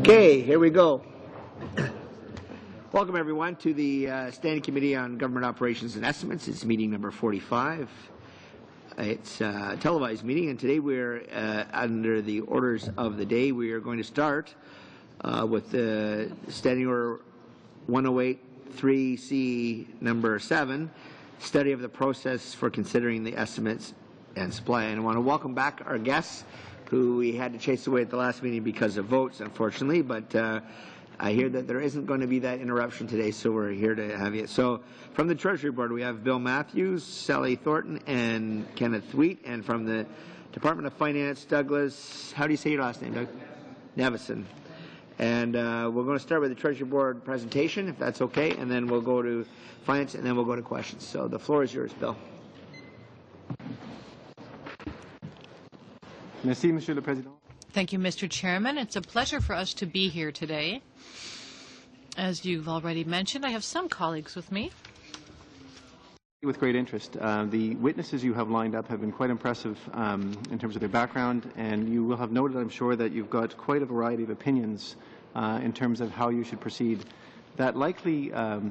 Okay, here we go. Welcome everyone to the Standing Committee on Government Operations and Estimates. It's meeting number 45. It's a televised meeting, and today we're under the orders of the day. We are going to start with the Standing Order 108-3C number 7, study of the process for considering the estimates and supply. And I want to welcome back our guests, who we had to chase away at the last meeting because of votes, unfortunately, but I hear that there isn't going to be that interruption today, so we're here to have you. So from the Treasury Board, we have Bill Matthews, Sally Thornton, and Kenneth Thweet, and from the Department of Finance, Douglas, how do you say your last name, Doug? Nevison. And we're going to start with the Treasury Board presentation, if that's okay, and then we'll go to Finance, and then we'll go to questions. So the floor is yours, Bill. Merci, Monsieur le Président. Thank you, Mr. Chairman. It's a pleasure for us to be here today. As you've already mentioned, I have some colleagues with me. With great interest. The witnesses you have lined up have been quite impressive in terms of their background, and you will have noted, I'm sure, that you've got quite a variety of opinions in terms of how you should proceed. That likely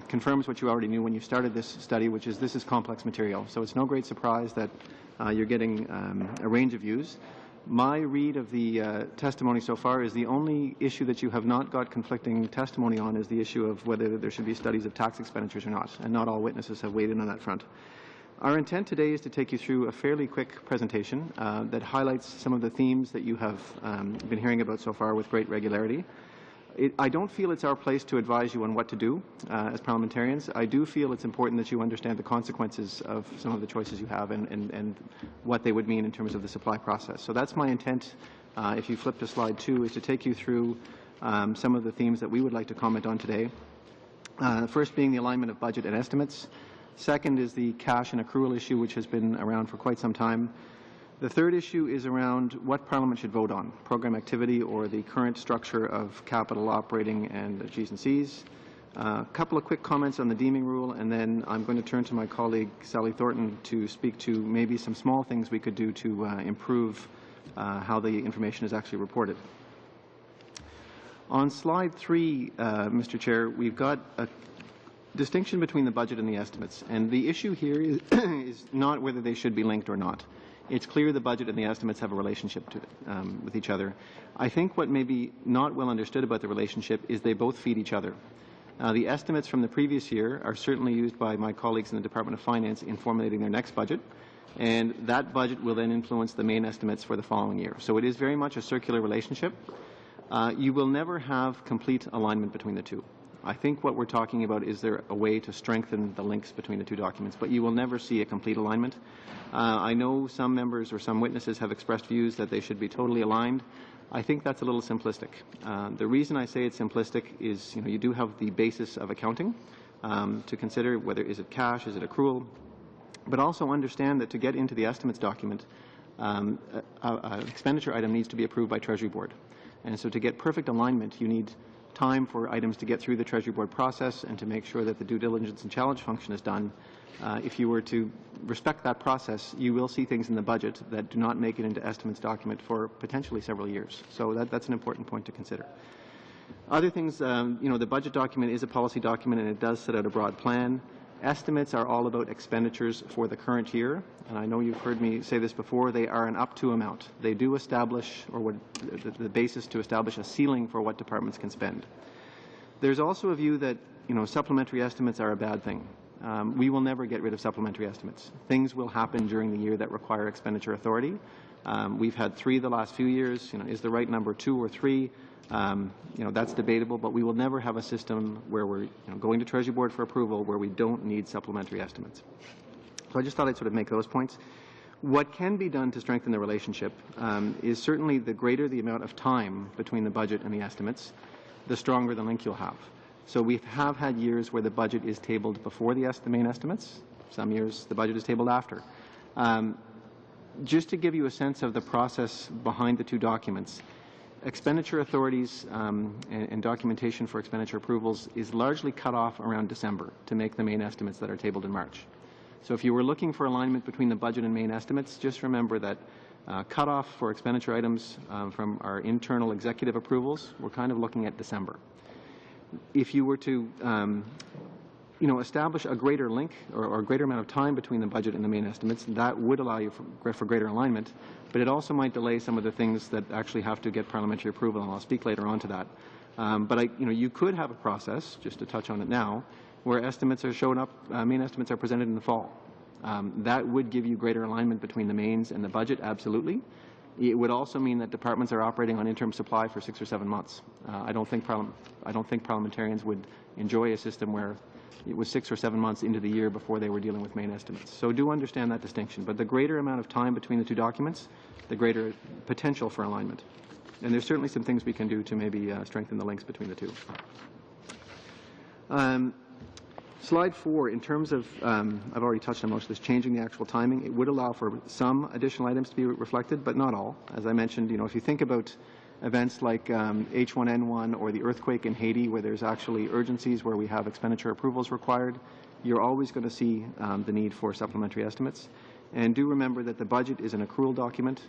confirms what you already knew when you started this study, which is this is complex material. So it's no great surprise that you're getting a range of views. My read of the testimony so far is the only issue that you have not got conflicting testimony on is the issue of whether there should be studies of tax expenditures or not, and not all witnesses have weighed in on that front. Our intent today is to take you through a fairly quick presentation that highlights some of the themes that you have been hearing about so far with great regularity. I don't feel it's our place to advise you on what to do as parliamentarians. I do feel it's important that you understand the consequences of some of the choices you have and what they would mean in terms of the supply process. So that's my intent, if you flip to slide 2, is to take you through some of the themes that we would like to comment on today. First being the alignment of budget and estimates. Second is the cash and accrual issue, which has been around for quite some time. The third issue is around what Parliament should vote on, program activity or the current structure of capital operating and G's and C's. A couple of quick comments on the deeming rule, and then I'm going to turn to my colleague Sally Thornton to speak to maybe some small things we could do to improve how the information is actually reported. On slide 3, Mr. Chair, we've got a distinction between the budget and the estimates, and the issue here is not whether they should be linked or not. It's clear the budget and the estimates have a relationship to with each other. I think what may be not well understood about the relationship is they both feed each other. The estimates from the previous year are certainly used by my colleagues in the Department of Finance in formulating their next budget, and that budget will then influence the main estimates for the following year. So it is very much a circular relationship. You will never have complete alignment between the two. I think what we're talking about is there a way to strengthen the links between the two documents, but you will never see a complete alignment. I know some members or some witnesses have expressed views that they should be totally aligned. I think that's a little simplistic. The reason I say it's simplistic is, you do have the basis of accounting to consider whether is it cash, is it accrual, but also understand that to get into the estimates document, an expenditure item needs to be approved by Treasury Board. And so to get perfect alignment, you need time for items to get through the Treasury Board process and to make sure that the due diligence and challenge function is done. If you were to respect that process, you will see things in the budget that do not make it into estimates document for potentially several years. So that's an important point to consider. Other things, the budget document is a policy document and it does set out a broad plan. Estimates are all about expenditures for the current year, and I know you've heard me say this before, they are an up to amount. They do establish, or what the basis to establish a ceiling for what departments can spend. There's also a view that, supplementary estimates are a bad thing. We will never get rid of supplementary estimates. Things will happen during the year that require expenditure authority. We've had 3 the last few years. Is the right number 2 or 3? That's debatable, but we will never have a system where we're going to Treasury Board for approval where we don't need supplementary estimates. So I just thought I'd sort of make those points. What can be done to strengthen the relationship is certainly the greater the amount of time between the budget and the estimates, the stronger the link you'll have. So we have had years where the budget is tabled before the main estimates. Some years the budget is tabled after. Just to give you a sense of the process behind the two documents, expenditure authorities and documentation for expenditure approvals is largely cut off around December to make the main estimates that are tabled in March. So if you were looking for alignment between the budget and main estimates, just remember that Cutoff for expenditure items from our internal executive approvals, we're kind of looking at December. If you were to establish a greater link or a greater amount of time between the budget and the main estimates, that would allow you for greater alignment, but it also might delay some of the things that actually have to get parliamentary approval, and I'll speak later on to that. But you could have a process, just to touch on it now, where estimates are shown up, main estimates are presented in the fall. That would give you greater alignment between the mains and the budget, absolutely. It would also mean that departments are operating on interim supply for 6 or 7 months. I don't think parliamentarians would enjoy a system where it was 6 or 7 months into the year before they were dealing with main estimates. So do understand that distinction. But the greater amount of time between the two documents, the greater potential for alignment. And there's certainly some things we can do to maybe strengthen the links between the two. Slide 4, in terms of, I've already touched on most of this, changing the actual timing, it would allow for some additional items to be reflected, but not all. As I mentioned, if you think about events like H1N1 or the earthquake in Haiti, where there's actually urgencies where we have expenditure approvals required, you're always going to see the need for supplementary estimates. And do remember that the budget is an accrual document.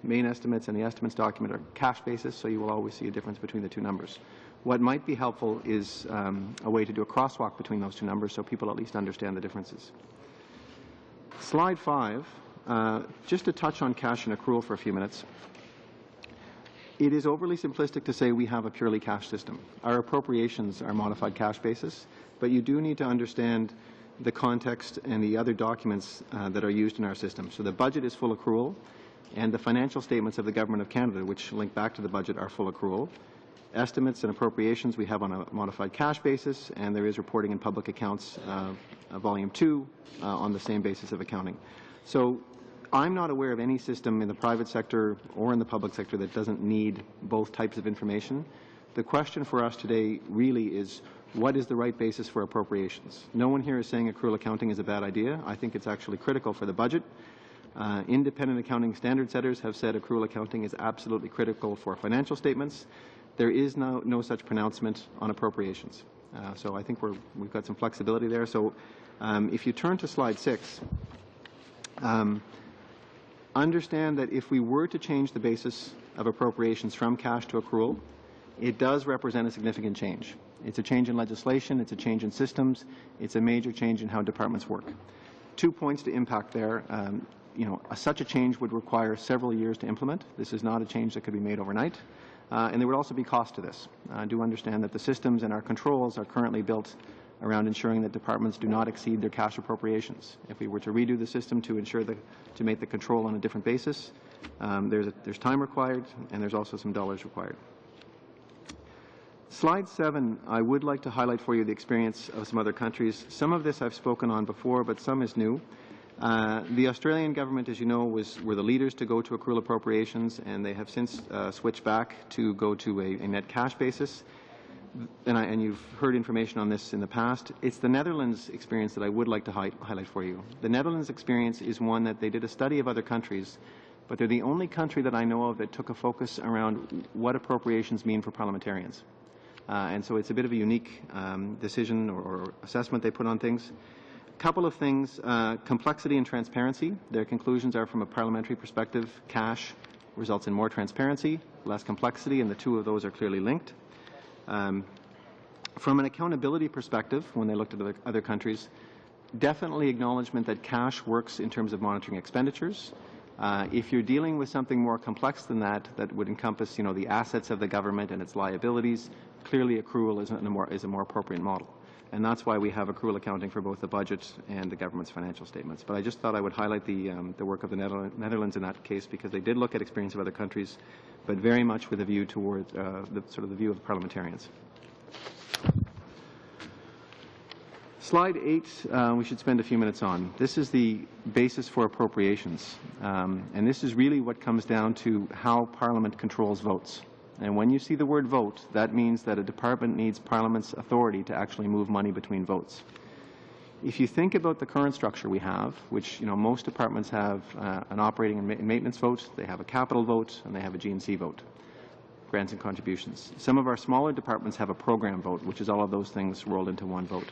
Main estimates and the estimates document are cash basis, so you will always see a difference between the two numbers. What might be helpful is a way to do a crosswalk between those two numbers so people at least understand the differences. Slide 5, just to touch on cash and accrual for a few minutes. It is overly simplistic to say we have a purely cash system. Our appropriations are modified cash basis, but you do need to understand the context and the other documents that are used in our system. So the budget is full accrual, and the financial statements of the Government of Canada, which link back to the budget, are full accrual. Estimates and appropriations we have on a modified cash basis, and there is reporting in public accounts, volume 2, on the same basis of accounting. So I'm not aware of any system in the private sector or in the public sector that doesn't need both types of information. The question for us today really is, what is the right basis for appropriations? No one here is saying accrual accounting is a bad idea. I think it's actually critical for the budget. Independent accounting standard setters have said accrual accounting is absolutely critical for financial statements. There is no such pronouncement on appropriations. So I think we've got some flexibility there. So if you turn to slide 6, understand that if we were to change the basis of appropriations from cash to accrual, it does represent a significant change. It's a change in legislation, it's a change in systems, it's a major change in how departments work. 2 points to impact there. Such a change would require several years to implement. This is not a change that could be made overnight. And there would also be cost to this. Do understand that the systems and our controls are currently built around ensuring that departments do not exceed their cash appropriations. If we were to redo the system to make the control on a different basis, there's time required, and there's also some dollars required. Slide 7, I would like to highlight for you the experience of some other countries. Some of this I've spoken on before, but some is new. The Australian government, as you know, were the leaders to go to accrual appropriations, and they have since switched back to go to a net cash basis. And you've heard information on this in the past. It's the Netherlands experience that I would like to highlight for you. The Netherlands experience is one that they did a study of other countries, but they're the only country that I know of that took a focus around what appropriations mean for parliamentarians. And so it's a bit of a unique decision or assessment they put on things. Couple of things, complexity and transparency. Their conclusions are from a parliamentary perspective. Cash results in more transparency, less complexity, and the two of those are clearly linked. From an accountability perspective, when they looked at other countries, definitely acknowledgement that cash works in terms of monitoring expenditures. If you're dealing with something more complex than that, that would encompass, the assets of the government and its liabilities, clearly accrual is a more appropriate model. And that's why we have accrual accounting for both the budget and the government's financial statements. But I just thought I would highlight the work of the Netherlands in that case, because they did look at experience of other countries, but very much with a view towards the view of the parliamentarians. Slide 8, we should spend a few minutes on. This is the basis for appropriations, and this is really what comes down to how Parliament controls votes. And when you see the word vote, that means that a department needs Parliament's authority to actually move money between votes. If you think about the current structure we have, which most departments have an operating and maintenance vote, they have a capital vote, and they have a G&C vote, grants and contributions. Some of our smaller departments have a program vote, which is all of those things rolled into one vote.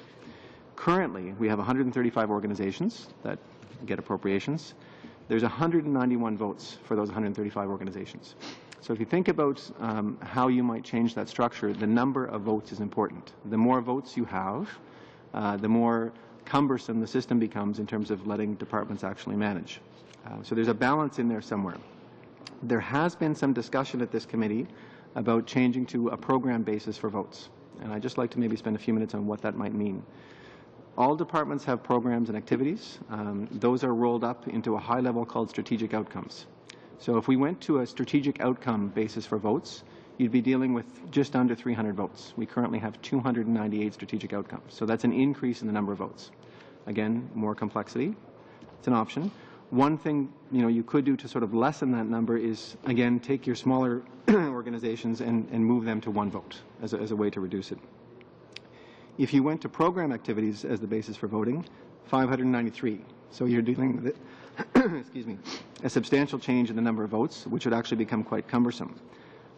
Currently, we have 135 organizations that get appropriations. There's 191 votes for those 135 organizations. So if you think about how you might change that structure, the number of votes is important. The more votes you have, the more cumbersome the system becomes in terms of letting departments actually manage. So there's a balance in there somewhere. There has been some discussion at this committee about changing to a program basis for votes. And I'd just like to maybe spend a few minutes on what that might mean. All departments have programs and activities. Those are rolled up into a high level called strategic outcomes. So if we went to a strategic outcome basis for votes, you'd be dealing with just under 300 votes. We currently have 298 strategic outcomes. So that's an increase in the number of votes. Again, more complexity. It's an option. One thing you could do to sort of lessen that number is, again, take your smaller organizations and move them to one vote as a way to reduce it. If you went to program activities as the basis for voting, 593. So you're dealing with excuse me, a substantial change in the number of votes, which would actually become quite cumbersome.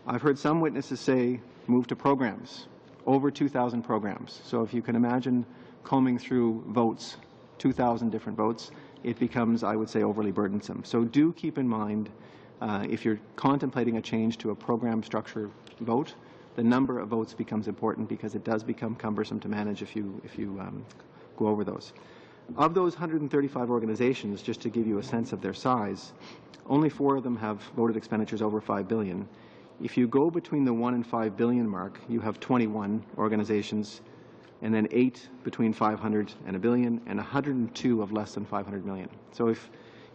I've heard some witnesses say move to programs, over 2,000 programs. So if you can imagine combing through votes, 2,000 different votes, it becomes, I would say, overly burdensome. So do keep in mind, if you're contemplating a change to a program structure vote, the number of votes becomes important because it does become cumbersome to manage if you go over those. Of those 135 organizations, just to give you a sense of their size, only 4 of them have voted expenditures over $5 billion. If you go between the 1 and 5 billion mark, you have 21 organizations, and then 8 between 500 and $1 billion, and 102 of less than 500 million. So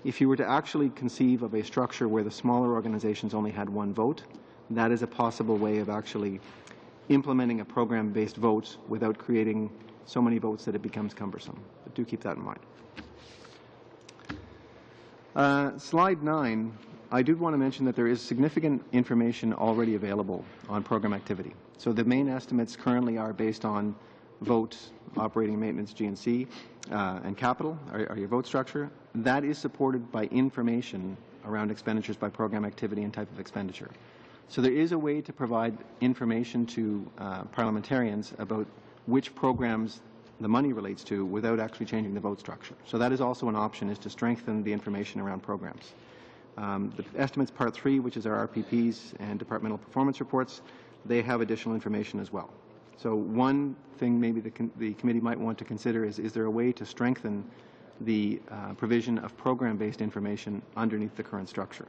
if you were to actually conceive of a structure where the smaller organizations only had 1 vote, that is a possible way of actually implementing a program-based vote without creating so many votes that it becomes cumbersome. But do keep that in mind. Slide 9, I did want to mention that there is significant information already available on program activity. So the main estimates currently are based on vote, operating, maintenance, G&C, and capital, are your vote structure. That is supported by information around expenditures by program activity and type of expenditure. So there is a way to provide information to parliamentarians about which programs the money relates to without actually changing the vote structure. So that is also an option, is to strengthen the information around programs. The estimates part 3, which is our RPPs and departmental performance reports, they have additional information as well. So one thing maybe the committee might want to consider is there a way to strengthen the provision of program-based information underneath the current structure?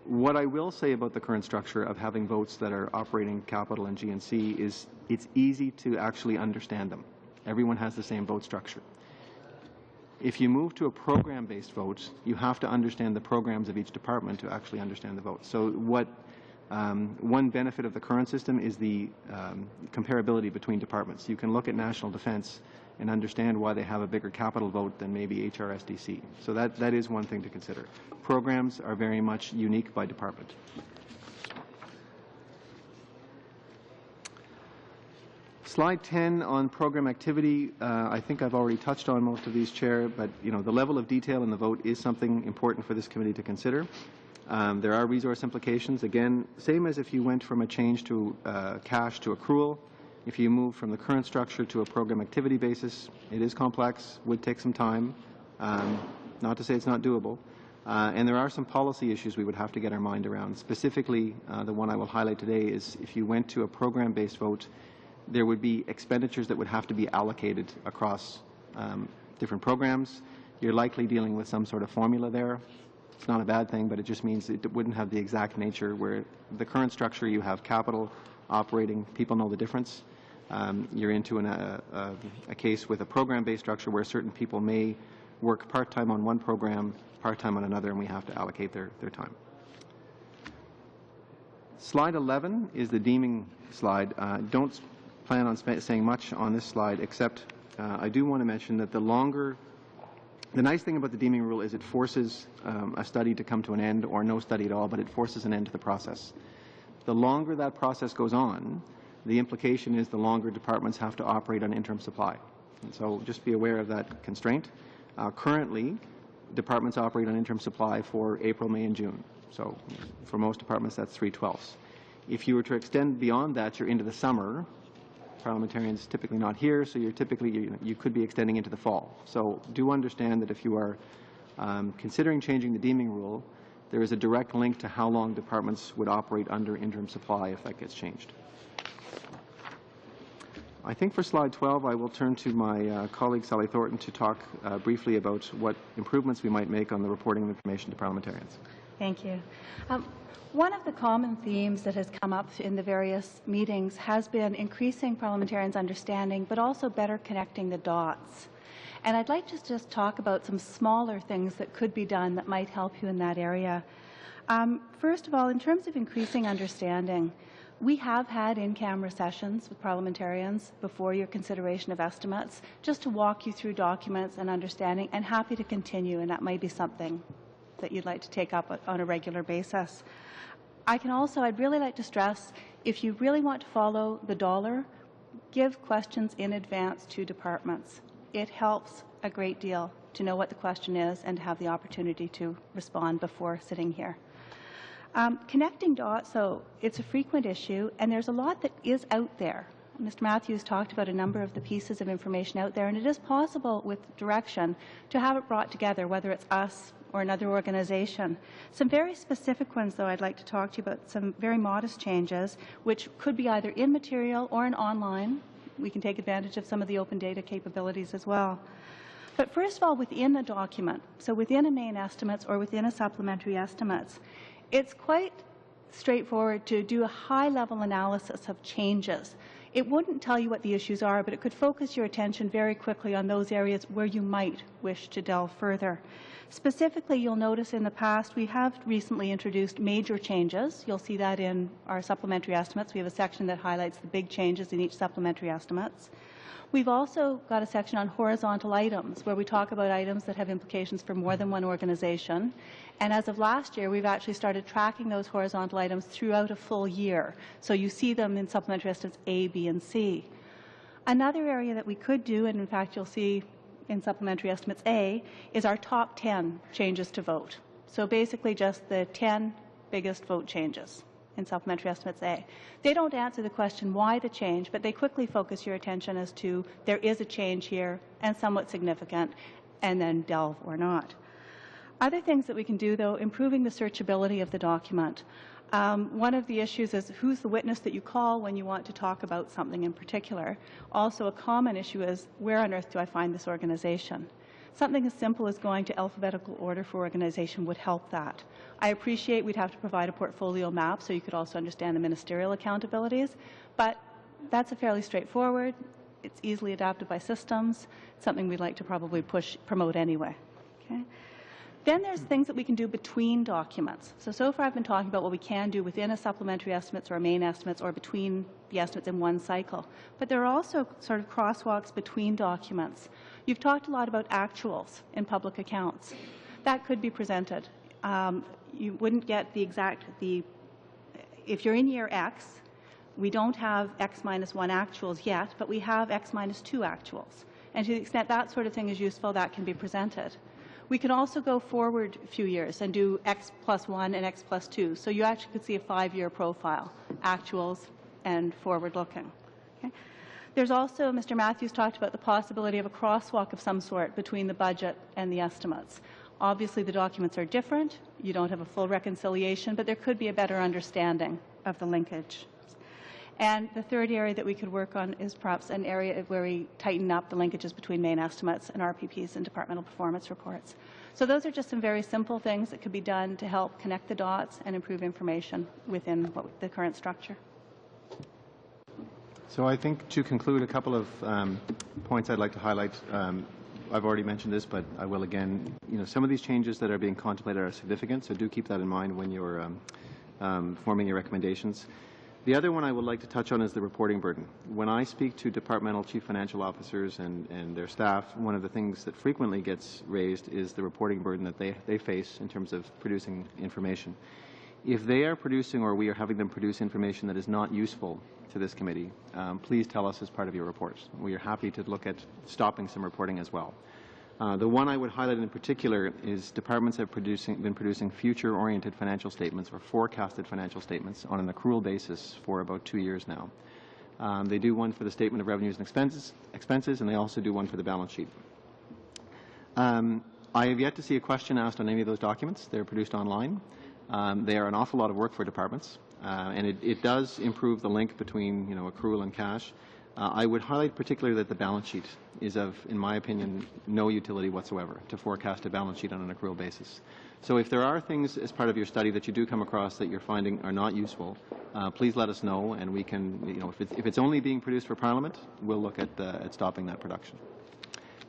What I will say about the current structure of having votes that are operating, capital, and G&C is it's easy to actually understand them. Everyone has the same vote structure. If you move to a program-based vote, you have to understand the programs of each department to actually understand the vote. So one benefit of the current system is the comparability between departments. You can look at national defense and understand why they have a bigger capital vote than maybe HRSDC. So that is one thing to consider. Programs are very much unique by department. Slide 10 on program activity. I think I've already touched on most of these, Chair, but the level of detail in the vote is something important for this committee to consider. There are resource implications. Again, same as if you went from a change to cash to accrual. If you move from the current structure to a program activity basis, it is complex, would take some time. Not to say it's not doable. And there are some policy issues we would have to get our mind around. Specifically, the one I will highlight today is if you went to a program-based vote, there would be expenditures that would have to be allocated across different programs. You're likely dealing with some sort of formula there. It's not a bad thing, but it just means it wouldn't have the exact nature where the current structure you have capital, operating, people know the difference. You're into a case with a program-based structure where certain people may work part-time on one program, part-time on another, and we have to allocate their time. Slide 11 is the deeming slide. Don't plan on saying much on this slide, except I do want to mention that the nice thing about the deeming rule is it forces a study to come to an end, or no study at all, but it forces an end to the process. The longer that process goes on, the implication is the longer departments have to operate on interim supply. And so just be aware of that constraint. Currently, departments operate on interim supply for April, May, and June. So for most departments, that's 3/12. If you were to extend beyond that, you're into the summer. Parliamentarians typically not here, so you could be extending into the fall. So do understand that if you are Considering changing the deeming rule, there is a direct link to how long departments would operate under interim supply if that gets changed. I think for slide 12, I will turn to my colleague Sally Thornton to talk briefly about what improvements we might make on the reporting of information to parliamentarians. Thank you. One of the common themes that has come up in the various meetings has been increasing parliamentarians' understanding, but also better connecting the dots. And I'd like to just talk about some smaller things that could be done that might help you in that area. First of all, in terms of increasing understanding, we have had in-camera sessions with parliamentarians before your consideration of estimates, just to walk you through documents and understanding, and happy to continue, and that might be something that you'd like to take up on a regular basis. I'd really like to stress, if you really want to follow the dollar, give questions in advance to departments. It helps a great deal to know what the question is and to have the opportunity to respond before sitting here. Connecting dots, so it's a frequent issue, and there's a lot that is out there. Mr. Matthews talked about a number of the pieces of information out there, and it is possible with direction to have it brought together, whether it's us or another organization. Some very specific ones, though, I'd like to talk to you about, some very modest changes, which could be either in material or in online. We can take advantage of some of the open data capabilities as well. But first of all, within a document, so within a main estimates or within a supplementary estimates, it's quite straightforward to do a high-level analysis of changes. It wouldn't tell you what the issues are, but it could focus your attention very quickly on those areas where you might wish to delve further. Specifically, you'll notice in the past we have recently introduced major changes. You'll see that in our supplementary estimates. We have a section that highlights the big changes in each supplementary estimates. We've also got a section on horizontal items where we talk about items that have implications for more than one organization. And as of last year, we've actually started tracking those horizontal items throughout a full year. So you see them in supplementary estimates A, B, and C. Another area that we could do, and in fact you'll see in supplementary estimates A, is our top 10 changes to vote. So basically just the 10 biggest vote changes in supplementary estimates A. They don't answer the question why the change, but they quickly focus your attention as to there is a change here and somewhat significant, and then delve or not. Other things that we can do, though, improving the searchability of the document. One of the issues is who's the witness that you call when you want to talk about something in particular. Also, a common issue is where on earth do I find this organization? Something as simple as going to alphabetical order for organization would help that. I appreciate we'd have to provide a portfolio map so you could also understand the ministerial accountabilities, but that's a fairly straightforward. It's easily adapted by systems. It's something we'd like to probably promote anyway. Okay? Then there's things that we can do between documents. So far I've been talking about what we can do within a supplementary estimates or main estimates or between the estimates in one cycle. But there are also sort of crosswalks between documents. You've talked a lot about actuals in public accounts. That could be presented. You wouldn't get if you're in year X, we don't have X minus 1 actuals yet, but we have X minus 2 actuals. And to the extent that sort of thing is useful, that can be presented. We can also go forward a few years and do X plus 1 and X plus 2. So you actually could see a 5-year profile, actuals and forward-looking. Okay? There's also, Mr. Matthews talked about the possibility of a crosswalk of some sort between the budget and the estimates. Obviously, the documents are different. You don't have a full reconciliation, but there could be a better understanding of the linkage. And the third area that we could work on is perhaps an area where we tighten up the linkages between main estimates and RPPs and departmental performance reports. So those are just some very simple things that could be done to help connect the dots and improve information within the current structure. So I think to conclude, a couple of points I'd like to highlight. I've already mentioned this, but I will again. Some of these changes that are being contemplated are significant, so do keep that in mind when you're forming your recommendations. The other one I would like to touch on is the reporting burden. When I speak to departmental chief financial officers and their staff, one of the things that frequently gets raised is the reporting burden that they face in terms of producing information. If they are producing or we are having them produce information that is not useful to this committee, please tell us as part of your reports. We are happy to look at stopping some reporting as well. The one I would highlight in particular is departments have been producing future-oriented financial statements or forecasted financial statements on an accrual basis for about 2 years now. They do one for the statement of revenues and expenses, and they also do one for the balance sheet. I have yet to see a question asked on any of those documents. They're produced online. They are an awful lot of work for departments, and it does improve the link between accrual and cash. I would highlight particularly that the balance sheet is of, in my opinion, no utility whatsoever to forecast a balance sheet on an accrual basis. So if there are things as part of your study that you do come across that you're finding are not useful, please let us know, and we can, if it's only being produced for Parliament, we'll look at stopping that production.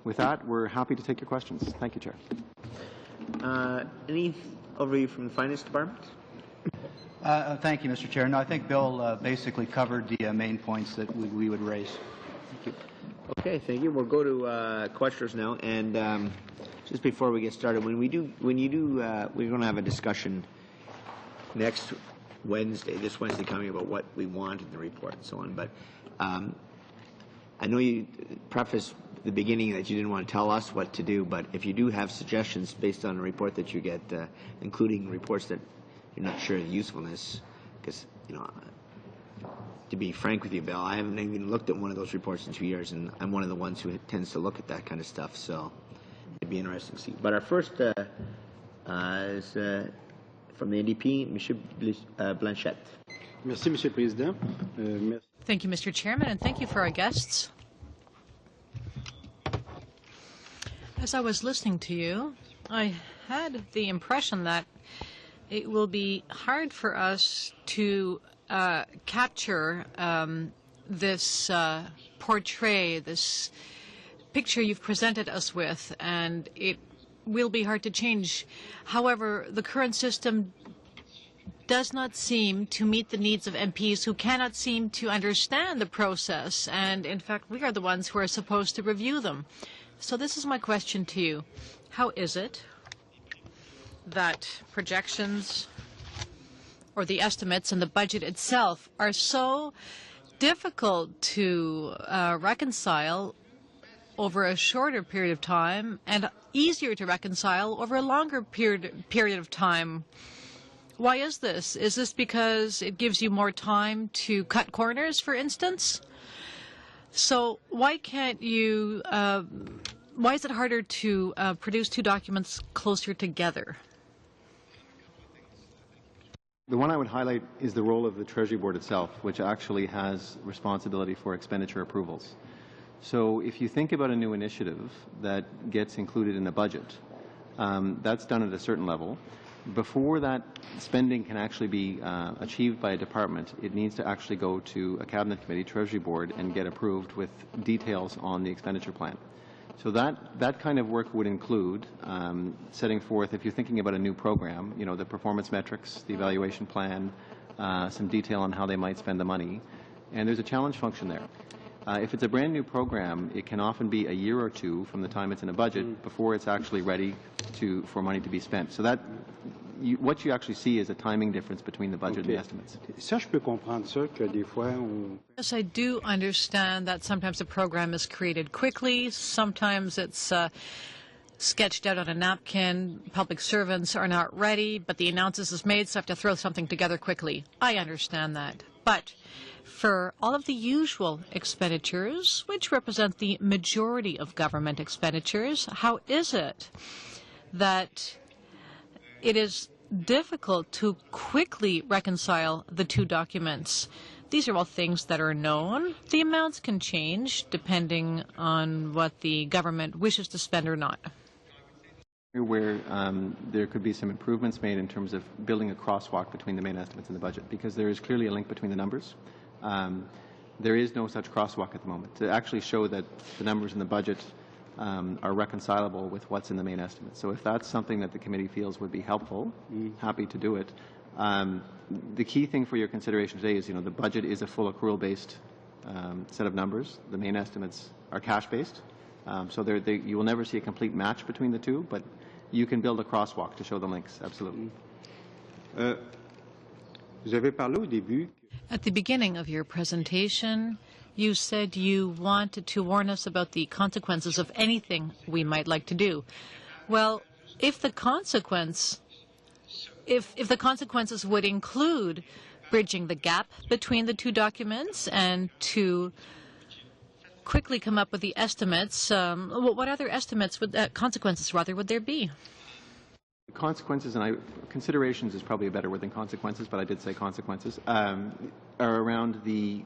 With that, we're happy to take your questions. Thank you, Chair. Any overview from the Finance Department? Thank you, Mr. Chair. No, I think Bill basically covered the main points that we would raise. Thank you. Okay, thank you. We'll go to questions now. And just before we get started, we're going to have a discussion next Wednesday, this Wednesday coming, about what we want in the report and so on. But I know you prefaced the beginning that you didn't want to tell us what to do, but if you do have suggestions based on a report that you get, including reports that you're not sure of the usefulness, because, to be frank with you, Bill, I haven't even looked at one of those reports in 2 years, and I'm one of the ones who tends to look at that kind of stuff, so it'd be interesting to see. But our first is from the NDP, Monsieur Blanchette. Merci, Monsieur le Président. Thank you, Mr. Chairman, and thank you for our guests. As I was listening to you, I had the impression that it will be hard for us to capture this portray, this picture you've presented us with, and it will be hard to change. However, the current system does not seem to meet the needs of MPs who cannot seem to understand the process, and in fact we are the ones who are supposed to review them. So this is my question to you. How is it that projections or the estimates and the budget itself are so difficult to reconcile over a shorter period of time and easier to reconcile over a longer period of time? Why is this? Is this because it gives you more time to cut corners, for instance? So why can't you, why is it harder to produce two documents closer together? The one I would highlight is the role of the Treasury Board itself, which actually has responsibility for expenditure approvals. So if you think about a new initiative that gets included in a budget, that's done at a certain level. Before that spending can actually be achieved by a department, it needs to actually go to a Cabinet Committee, Treasury Board, and get approved with details on the expenditure plan. So that kind of work would include setting forth, if you're thinking about a new program, the performance metrics, the evaluation plan, some detail on how they might spend the money. And there's a challenge function there. If it's a brand new program, it can often be a year or two from the time it's in a budget before it's actually ready for money to be spent. So what you actually see is a timing difference between the budget and the estimates. Ça, je peux comprendre ça, que des fois, on... Yes, I do understand that sometimes a program is created quickly, sometimes it's sketched out on a napkin, public servants are not ready, but the announcement is made, so I have to throw something together quickly. I understand that. But for all of the usual expenditures, which represent the majority of government expenditures, how is it that it is difficult to quickly reconcile the two documents? These are all things that are known. The amounts can change depending on what the government wishes to spend or not. Where there could be some improvements made in terms of building a crosswalk between the main estimates and the budget, because there is clearly a link between the numbers. There is no such crosswalk at the moment. To actually show that the numbers in the budget are reconcilable with what's in the main estimate. So if that's something that the committee feels would be helpful, happy to do it. The key thing for your consideration today is, the budget is a full accrual-based set of numbers. The main estimates are cash-based. So you will never see a complete match between the two, but you can build a crosswalk to show the links, absolutely. Vous avez parlé au début. At the beginning of your presentation, you said you wanted to warn us about the consequences of anything we might like to do. Well, if the consequences would include bridging the gap between the two documents and to quickly come up with the estimates. What other estimates consequences rather would there be? Consequences, and considerations is probably a better word than consequences, but I did say consequences, are around the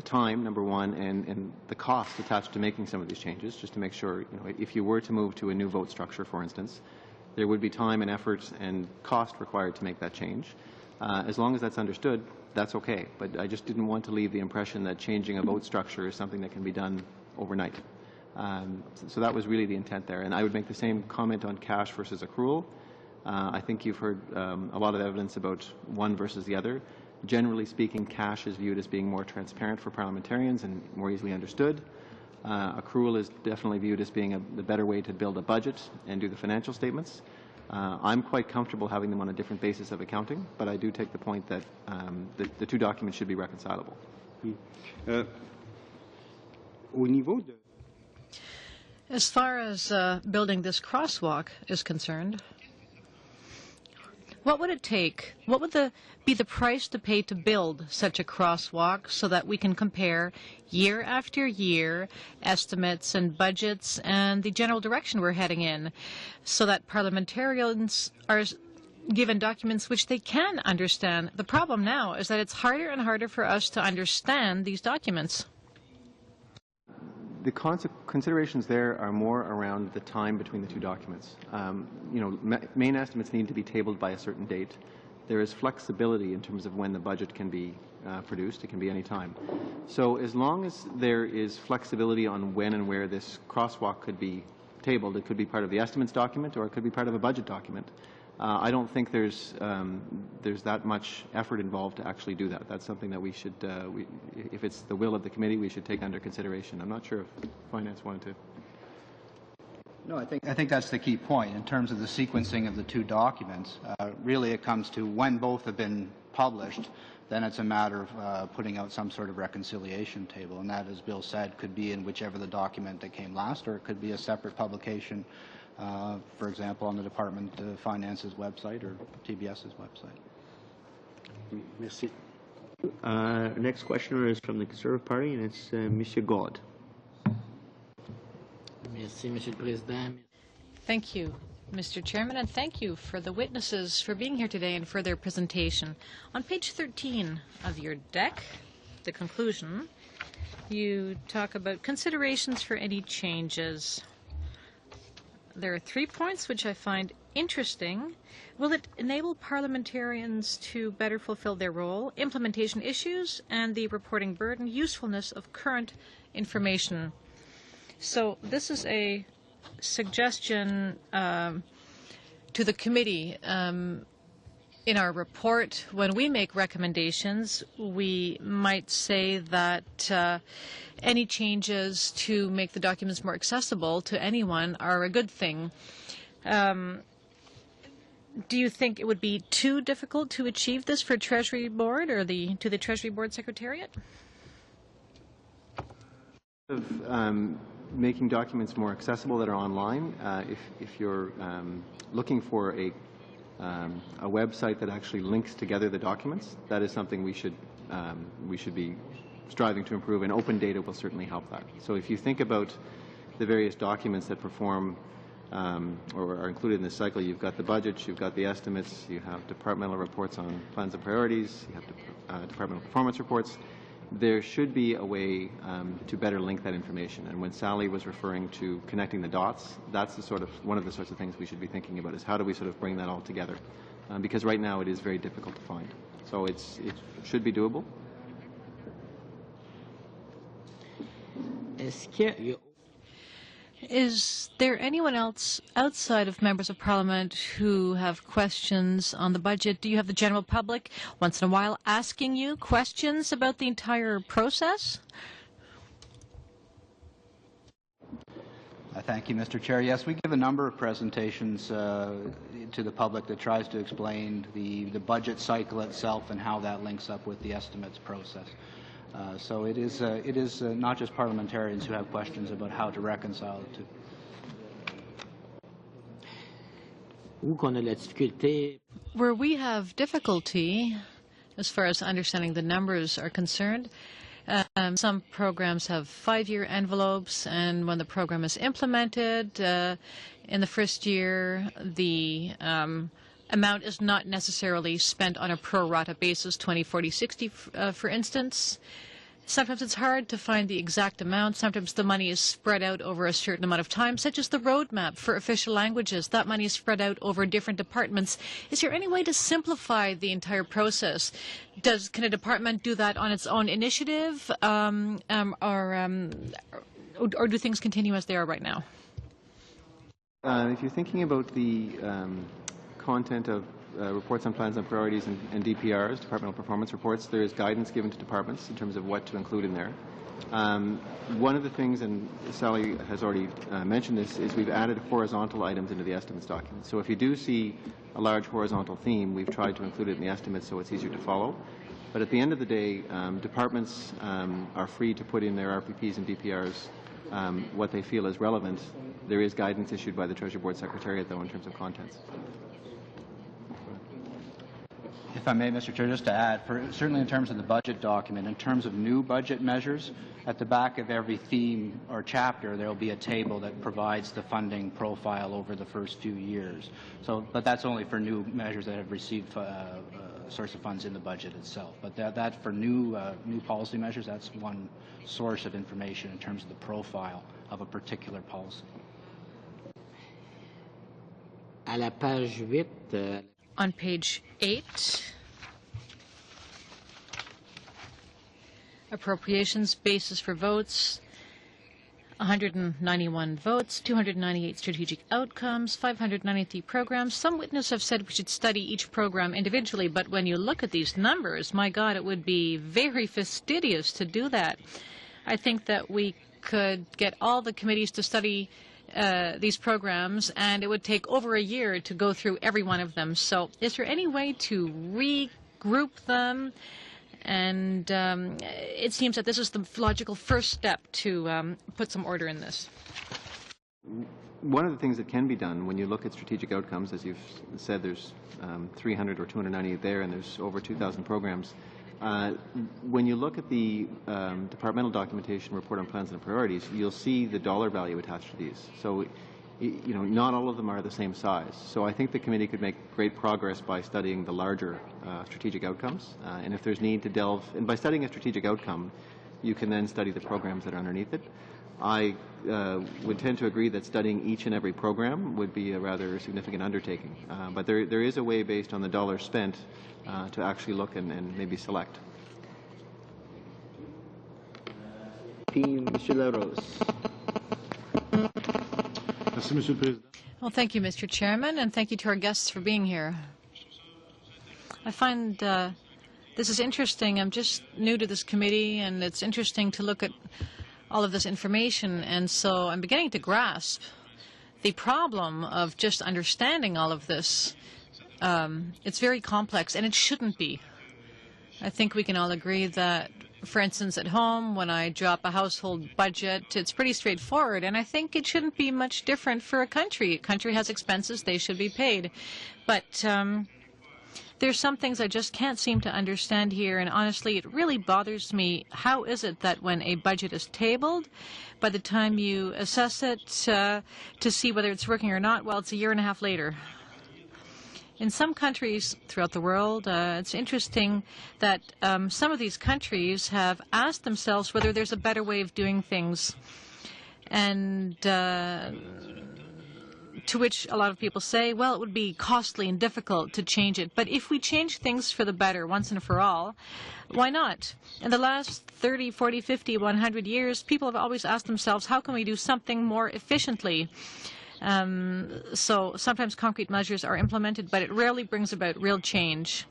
time, number one, and the cost attached to making some of these changes, just to make sure, if you were to move to a new vote structure, for instance, there would be time and effort and cost required to make that change. As long as that's understood, that's okay, but I just didn't want to leave the impression that changing a vote structure is something that can be done overnight. So that was really the intent there. And I would make the same comment on cash versus accrual. I think you've heard a lot of evidence about one versus the other. Generally speaking, cash is viewed as being more transparent for parliamentarians and more easily understood. Accrual is definitely viewed as being the better way to build a budget and do the financial statements. I'm quite comfortable having them on a different basis of accounting, but I do take the point that the two documents should be reconcilable. Au niveau de... As far as building this crosswalk is concerned, what would it take? What would be the price to pay to build such a crosswalk so that we can compare year after year estimates and budgets and the general direction we're heading in, so that parliamentarians are given documents which they can understand? The problem now is that it's harder and harder for us to understand these documents. The considerations there are more around the time between the two documents. Main estimates need to be tabled by a certain date. There is flexibility in terms of when the budget can be produced. It can be any time. So as long as there is flexibility on when and where this crosswalk could be tabled, it could be part of the estimates document or it could be part of a budget document. I don't think there's that much effort involved to actually do that. That's something that we should, if it's the will of the committee, we should take under consideration. I'm not sure if Finance wanted to. No, I think that's the key point in terms of the sequencing of the two documents. Really, it comes to when both have been published, then it's a matter of putting out some sort of reconciliation table, and that, as Bill said, could be in whichever the document that came last, or it could be a separate publication. For example, on the Department of Finance's website or TBS's website. Merci. Next questioner is from the Conservative Party, and it's Monsieur God. Merci, Monsieur le Président. Thank you, Mr. Chairman, and thank you for the witnesses for being here today and for their presentation. On page 13 of your deck, the conclusion, you talk about considerations for any changes. There are 3 points which I find interesting. Will it enable parliamentarians to better fulfill their role, implementation issues, and the reporting burden, usefulness of current information? So this is a suggestion to the committee. In our report, when we make recommendations, we might say that any changes to make the documents more accessible to anyone are a good thing. Do you think it would be too difficult to achieve this for Treasury Board or to the Treasury Board Secretariat? Making documents more accessible that are online. If you're looking for a website that actually links together the documents, that is something we should be striving to improve, and open data will certainly help that. So if you think about the various documents that perform or are included in this cycle, you've got the budgets, you've got the estimates, you have departmental reports on plans and priorities, you have departmental performance reports. There should be a way to better link that information. And when Sally was referring to connecting the dots, that's one of the sorts of things we should be thinking about, is how do we sort of bring that all together? Because right now it is very difficult to find. So it should be doable. Is there anyone else outside of members of Parliament who have questions on the budget? Do you have the general public once in a while asking you questions about the entire process? Thank you, Mr. Chair. Yes, we give a number of presentations to the public that tries to explain the budget cycle itself and how that links up with the estimates process. So it is not just parliamentarians who have questions about how to reconcile the two. Where we have difficulty, as far as understanding the numbers are concerned, Some programs have 5-year envelopes, and when the program is implemented in the first year, the amount is not necessarily spent on a pro rata basis, 20, 40, 60, for instance. Sometimes it's hard to find the exact amount. Sometimes the money is spread out over a certain amount of time, such as the roadmap for official languages. That money is spread out over different departments. Is there any way to simplify the entire process? Can a department do that on its own initiative, or do things continue as they are right now? If you're thinking about the content of reports on plans and priorities and DPRs, departmental performance reports, there is guidance given to departments in terms of what to include in there. One of the things, and Sally has already mentioned this, is we've added horizontal items into the estimates document. So if you do see a large horizontal theme, we've tried to include it in the estimates so it's easier to follow. But at the end of the day, departments are free to put in their RPPs and DPRs what they feel is relevant. There is guidance issued by the Treasury Board Secretariat, though, in terms of contents. If I may, Mr. Chair, just to add, certainly in terms of the budget document, in terms of new budget measures, at the back of every theme or chapter, there will be a table that provides the funding profile over the first few years. But that's only for new measures that have received source of funds in the budget itself. But that for new policy measures, that's one source of information in terms of the profile of a particular policy. À la page 8, On page 8, appropriations basis for votes, 191 votes, 298 strategic outcomes, 593 programs. Some witnesses have said we should study each program individually, but when you look at these numbers, my God, it would be very fastidious to do that. I think that we could get all the committees to study these programs, and it would take over a year to go through every one of them. So is there any way to regroup them? And it seems that this is the logical first step to put some order in this. One of the things that can be done when you look at strategic outcomes, as you've said, there's 300 or 298 there, and there's over 2,000 programs. When you look at the departmental documentation report on plans and priorities, you'll see the dollar value attached to these. So, not all of them are the same size. So I think the committee could make great progress by studying the larger strategic outcomes. And if there's need to delve, and by studying a strategic outcome, you can then study the programs that are underneath it. I would tend to agree that studying each and every program would be a rather significant undertaking. But there is a way, based on the dollars spent, to actually look and maybe select. Mr. LaRose. Well, thank you, Mr. Chairman, and thank you to our guests for being here. I find this is interesting. I'm just new to this committee, and it's interesting to look at all of this information, and so I'm beginning to grasp the problem of just understanding all of this. It's very complex, and it shouldn't be. I think we can all agree that, for instance, at home, when I drop a household budget, it's pretty straightforward, and I think it shouldn't be much different for a country. A country has expenses, they should be paid. But there's some things I just can't seem to understand here, and honestly, it really bothers me. How is it that when a budget is tabled, by the time you assess it to see whether it's working or not, well, it's a year and a half later? In some countries throughout the world, it's interesting that some of these countries have asked themselves whether there's a better way of doing things, and to which a lot of people say, well, it would be costly and difficult to change it. But if we change things for the better once and for all, why not? In the last 30, 40, 50, 100 years, people have always asked themselves, how can we do something more efficiently? So sometimes concrete measures are implemented, but it rarely brings about real change.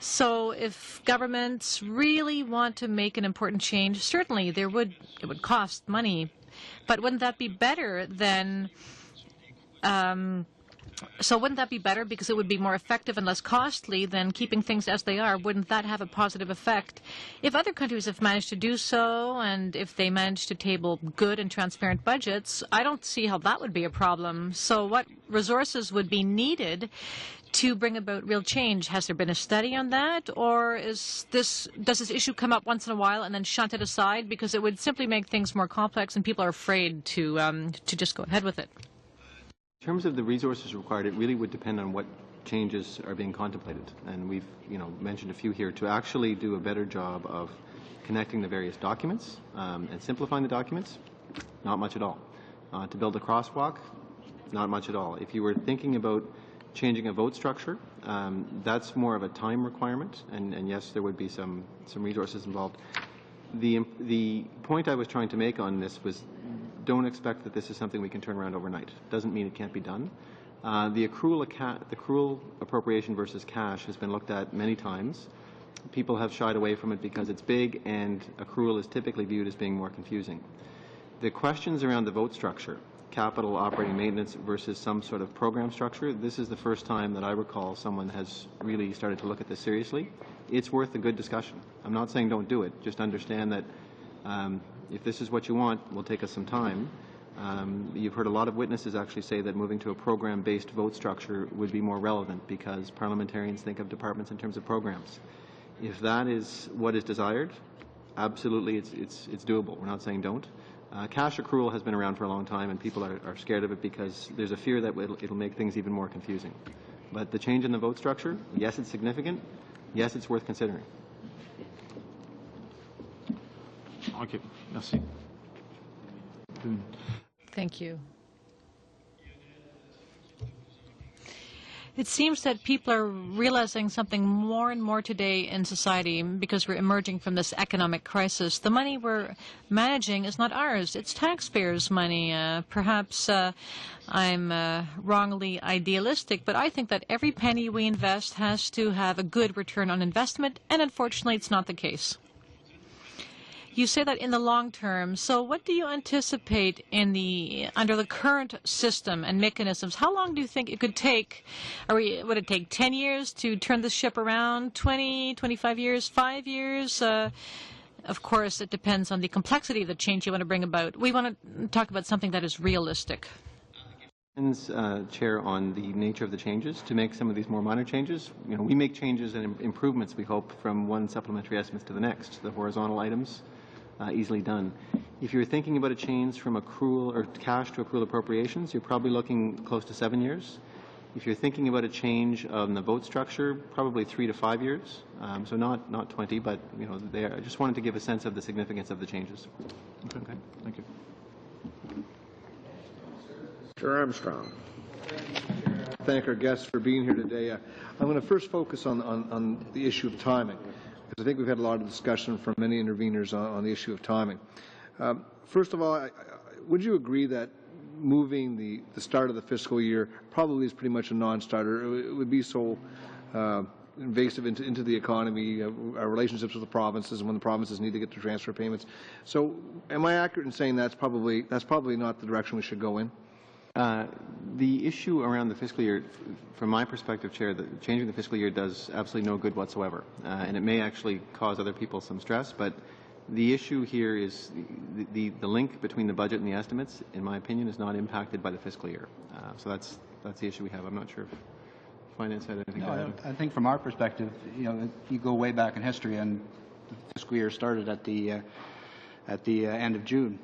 So if governments really want to make an important change, certainly it would cost money. But wouldn't that be better than... So wouldn't that be better because it would be more effective and less costly than keeping things as they are? Wouldn't that have a positive effect? If other countries have managed to do so, and if they manage to table good and transparent budgets, I don't see how that would be a problem. So what resources would be needed to bring about real change. Has there been a study on that, or does this issue come up once in a while and then shunt it aside because it would simply make things more complex and people are afraid to just go ahead with it? In terms of the resources required, it really would depend on what changes are being contemplated, and we've mentioned a few here. To actually do a better job of connecting the various documents and simplifying the documents, not much at all. To build a crosswalk, not much at all. If you were thinking about changing a vote structure, that's more of a time requirement, and yes, there would be some resources involved. The point I was trying to make on this was, don't expect that this is something we can turn around overnight. Doesn't mean it can't be done. The accrual appropriation versus cash has been looked at many times. People have shied away from it because it's big, and accrual is typically viewed as being more confusing. The questions around the vote structure, capital, operating, maintenance versus some sort of program structure, this is the first time that I recall someone has really started to look at this seriously. It's worth a good discussion. I'm not saying don't do it. Just understand that if this is what you want, will take us some time. You've heard a lot of witnesses actually say that moving to a program-based vote structure would be more relevant because parliamentarians think of departments in terms of programs. If that is what is desired, absolutely it's doable. We're not saying don't. Cash accrual has been around for a long time, and people are scared of it because there's a fear that it'll make things even more confusing. But the change in the vote structure, yes, it's significant. Yes, it's worth considering. Okay, merci. Thank you. It seems that people are realizing something more and more today in society because we're emerging from this economic crisis. The money we're managing is not ours. It's taxpayers' money. Perhaps I'm wrongly idealistic, but I think that every penny we invest has to have a good return on investment, and unfortunately it's not the case. You say that in the long term. So what do you anticipate under the current system and mechanisms? How long do you think it could take? Would it take 10 years to turn the ship around? 20, 25 years, 5 years? Of course, it depends on the complexity of the change you want to bring about. We want to talk about something that is realistic. Depends, Chair, on the nature of the changes. To make some of these more minor changes, we make changes and improvements, we hope, from one supplementary estimate to the next. The horizontal items, easily done. If you're thinking about a change from accrual or cash to accrual appropriations, you're probably looking close to 7 years. If you're thinking about a change on the vote structure, probably 3 to 5 years. So not 20, but I just wanted to give a sense of the significance of the changes. Okay. Thank you. Mr. Armstrong. Thank our guests for being here today. I'm going to first focus on the issue of timing, because I think we've had a lot of discussion from many interveners on the issue of timing. First of all, would you agree that moving the start of the fiscal year probably is pretty much a non-starter? It would be so invasive into the economy, our relationships with the provinces, and when the provinces need to get their transfer payments. So, am I accurate in saying that's probably not the direction we should go in? The issue around the fiscal year, from my perspective, Chair, changing the fiscal year does absolutely no good whatsoever, and it may actually cause other people some stress. But the issue here is the link between the budget and the estimates, in my opinion, is not impacted by the fiscal year. So that's the issue we have. I'm not sure if Finance had anything to add. I think from our perspective, you go way back in history, and the fiscal year started at the end of June,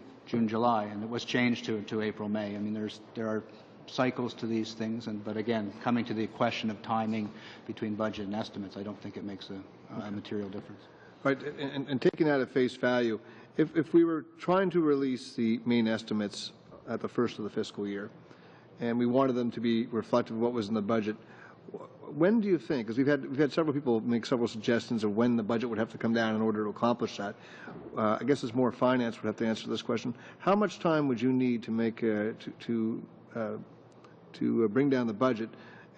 July, and it was changed to April, May. I mean, there are cycles to these things, but again, coming to the question of timing between budget and estimates, I don't think it makes a material difference. Right, and taking that at face value, if we were trying to release the main estimates at the first of the fiscal year, and we wanted them to be reflective of what was in the budget, when do you think, because we've had several people make several suggestions of when the budget would have to come down in order to accomplish that. I guess it's more finance would have to answer this question. How much time would you need to make to bring down the budget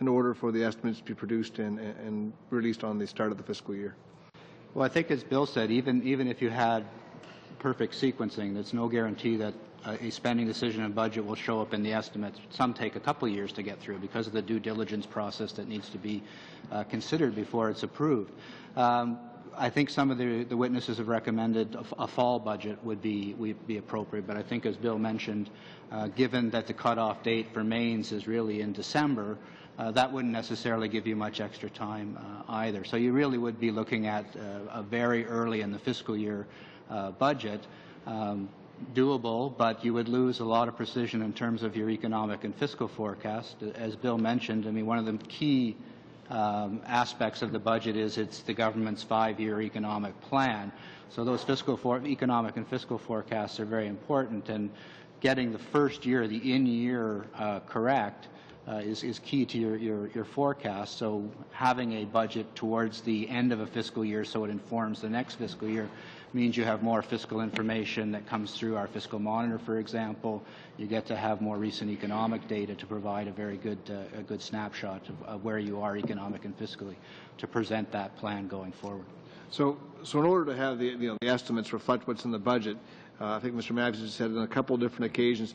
in order for the estimates to be produced and released on the start of the fiscal year? Well, I think as Bill said, even if you had perfect sequencing, there's no guarantee that a spending decision and budget will show up in the estimates. Some take a couple of years to get through because of the due diligence process that needs to be considered before it's approved. I think some of the witnesses have recommended a fall budget would be appropriate, but I think, as Bill mentioned, given that the cutoff date for mains is really in December, that wouldn't necessarily give you much extra time either. So you really would be looking at a very early in the fiscal year budget. Doable, but you would lose a lot of precision in terms of your economic and fiscal forecast. As Bill mentioned, I mean, one of the key aspects of the budget is it's the government's 5-year economic plan. So those economic and fiscal forecasts are very important, and getting the first year, the in-year correct is key to your forecast. So having a budget towards the end of a fiscal year so it informs the next fiscal year means you have more fiscal information that comes through our fiscal monitor, for example. You get to have more recent economic data to provide a very good, snapshot of where you are economic and fiscally to present that plan going forward. So in order to have the estimates reflect what's in the budget, I think Mr. Maggs has said on a couple of different occasions,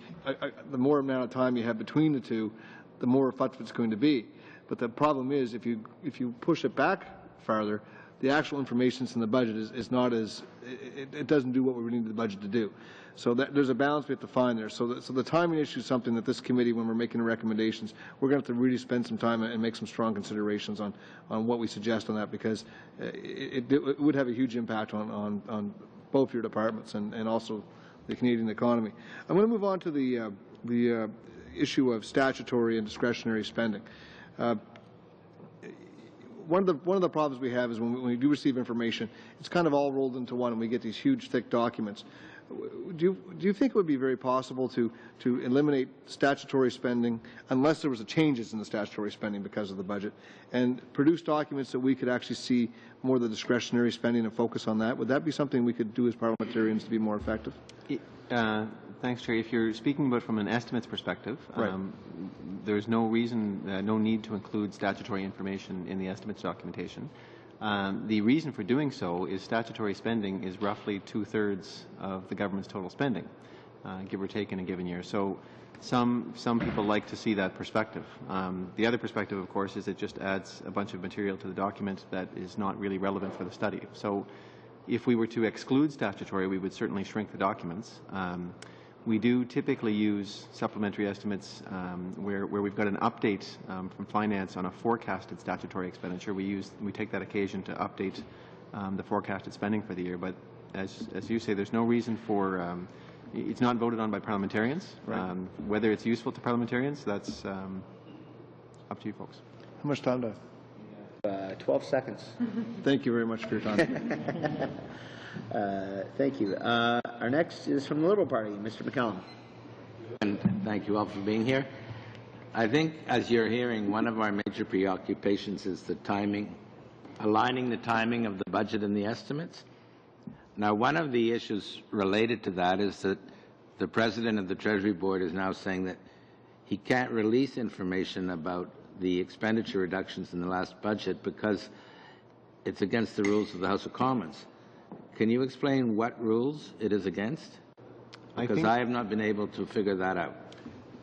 the more amount of time you have between the two, the more reflective it's going to be. But the problem is, if you push it back farther, the actual information that's in the budget is not as, it doesn't do what we need the budget to do. So there's a balance we have to find there. So the timing issue is something that this committee, when we're making recommendations, we're going to have to really spend some time and make some strong considerations on what we suggest on that, because it would have a huge impact on both your departments and also the Canadian economy. I'm going to move on to the issue of statutory and discretionary spending. One of the problems we have is when we do receive information, it's kind of all rolled into one, and we get these huge, thick documents. Do you think it would be very possible to eliminate statutory spending, unless there was changes in the statutory spending because of the budget, and produce documents that we could actually see more of the discretionary spending and focus on that? Would that be something we could do as parliamentarians to be more effective? Thanks, Terry. If you're speaking about from an estimates perspective, right. There's no reason, no need to include statutory information in the estimates documentation. The reason for doing so is statutory spending is roughly 2/3 of the government's total spending, give or take in a given year. So some people like to see that perspective. The other perspective, of course, is it just adds a bunch of material to the document that is not really relevant for the study. So if we were to exclude statutory, we would certainly shrink the documents. We do typically use supplementary estimates where we've got an update from finance on a forecasted statutory expenditure. We take that occasion to update the forecasted spending for the year. But as you say, there's no reason for it's not voted on by parliamentarians. Right. Whether it's useful to parliamentarians, that's up to you folks. How much time do I have? 12 seconds. Thank you very much for your time. Thank you. Our next is from the Liberal Party, Mr. McCallum. And thank you all for being here. I think, as you're hearing, one of our major preoccupations is the timing, aligning the timing of the budget and the estimates. Now, one of the issues related to that is that the President of the Treasury Board is now saying that he can't release information about the expenditure reductions in the last budget because it's against the rules of the House of Commons. Can you explain what rules it is against? Because I have not been able to figure that out.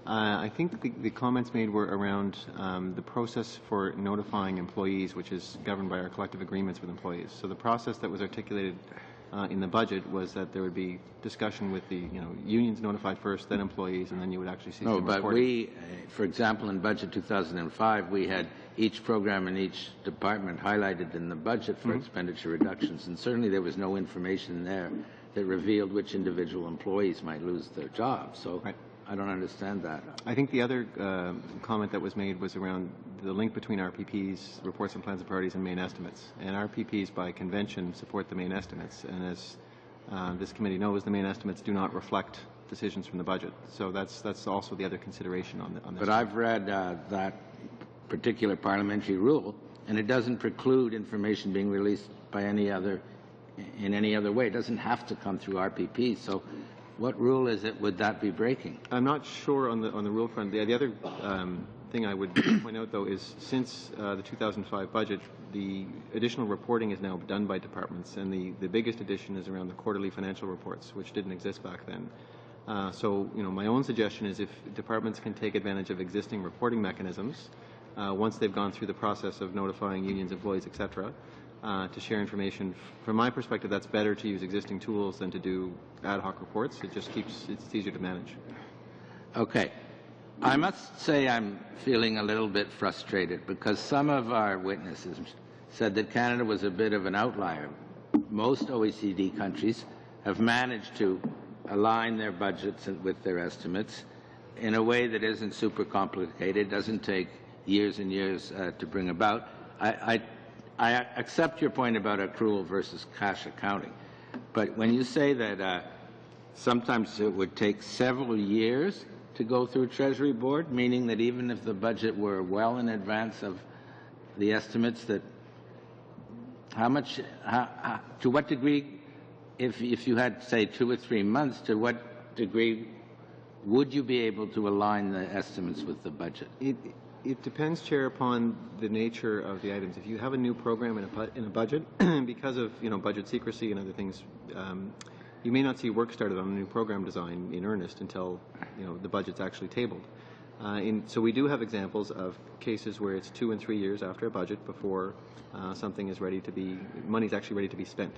I think the comments made were around the process for notifying employees, which is governed by our collective agreements with employees. So the process that was articulated in the budget was that there would be discussion with the unions notified first, then employees, and then you would actually see some reporting. We, for example, in Budget 2005, we had each program in each department highlighted in the budget for expenditure reductions, and certainly there was no information there that revealed which individual employees might lose their jobs. So right. I don't understand that. I think the other comment that was made was around the link between RPPs, reports and plans and priorities, and main estimates. And RPPs, by convention, support the main estimates. And as this committee knows, the main estimates do not reflect decisions from the budget. So that's also the other consideration on this. But I've read that particular parliamentary rule, and it doesn't preclude information being released by any other way. It doesn't have to come through RPP. So what rule is it would that be breaking? I'm not sure on the rule front. The other thing I would point out, though, is since the 2005 budget, the additional reporting is now done by departments, and the biggest addition is around the quarterly financial reports, which didn't exist back then. So, my own suggestion is if departments can take advantage of existing reporting mechanisms, once they've gone through the process of notifying unions, employees, etc., to share information. From my perspective, that's better to use existing tools than to do ad hoc reports. It's easier to manage. Okay. I must say I'm feeling a little bit frustrated because some of our witnesses said that Canada was a bit of an outlier. Most OECD countries have managed to align their budgets with their estimates in a way that isn't super complicated, doesn't take years and years to bring about. I accept your point about accrual versus cash accounting, but when you say that sometimes it would take several years to go through Treasury Board, meaning that even if the budget were well in advance of the estimates, that to what degree, if you had, say, 2 or 3 months, to what degree would you be able to align the estimates with the budget? It depends, Chair, upon the nature of the items. If you have a new program in a budget, because of budget secrecy and other things, you may not see work started on a new program design in earnest until the budget's actually tabled. So we do have examples of cases where it's 2 and 3 years after a budget before something is ready to be, money's actually ready to be spent.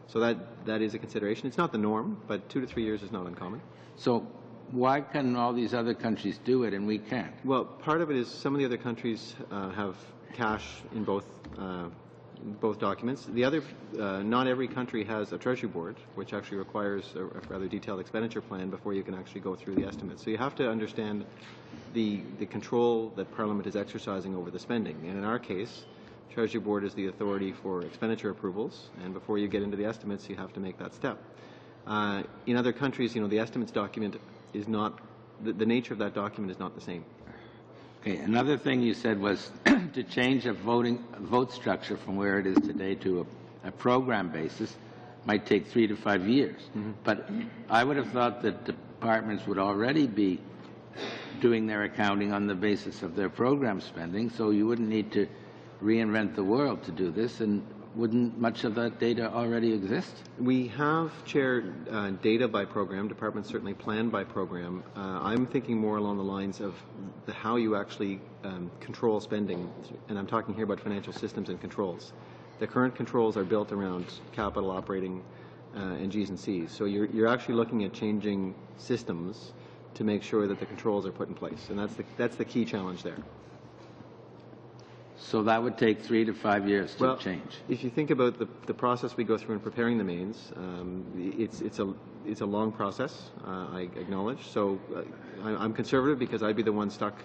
So that is a consideration. It's not the norm, but 2 to 3 years is not uncommon. So why can all these other countries do it and we can't? Well, part of it is some of the other countries have cash in both documents. The other, not every country has a Treasury Board, which actually requires a rather detailed expenditure plan before you can actually go through the estimates. So you have to understand the control that Parliament is exercising over the spending. And in our case, Treasury Board is the authority for expenditure approvals, and before you get into the estimates, you have to make that step. In other countries, the estimates document is not, the nature of that document is not the same. Okay, another thing you said was to change a vote structure from where it is today to a program basis might take 3 to 5 years. Mm-hmm. But I would have thought that departments would already be doing their accounting on the basis of their program spending, so you wouldn't need to reinvent the world to do this, and wouldn't much of that data already exist? We have, Chair, data by program. Departments certainly plan by program. I'm thinking more along the lines of how you actually control spending, and I'm talking here about financial systems and controls. The current controls are built around capital, operating, and G's and C's. So you're actually looking at changing systems to make sure that the controls are put in place, and that's the key challenge there. So that would take 3 to 5 years to change. If you think about the process we go through in preparing the mains, it's a long process, I acknowledge. So I'm conservative because I'd be the one stuck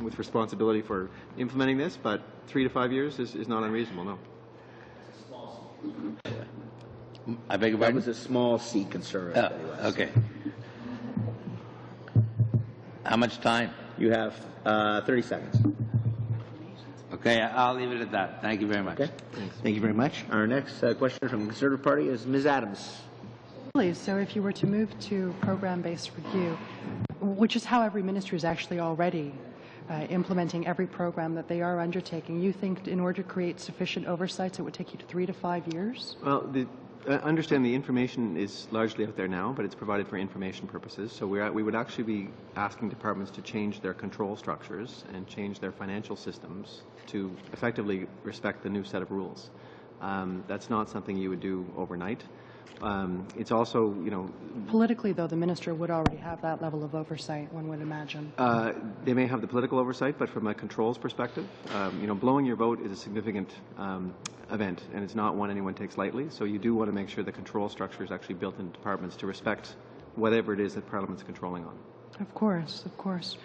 with responsibility for implementing this, but 3 to 5 years is not unreasonable, no. I beg your pardon? That was a small C conservative. Oh, okay. How much time? You have 30 seconds. Okay, I'll leave it at that. Thank you very much. Okay. Thank you very much. Our next question from the Conservative Party is Ms. Adams. So if you were to move to program-based review, which is how every ministry is actually already implementing every program that they are undertaking, you think in order to create sufficient oversights it would take you to 3 to 5 years? Well, understand the information is largely out there now, but it's provided for information purposes. So we would actually be asking departments to change their control structures and change their financial systems to effectively respect the new set of rules. That's not something you would do overnight. It's also, Politically, though, the minister would already have that level of oversight, one would imagine. They may have the political oversight, but from a controls perspective, blowing your vote is a significant event, and it's not one anyone takes lightly. So you do want to make sure the control structure is actually built into departments to respect whatever it is that Parliament's controlling on. Of course, of course.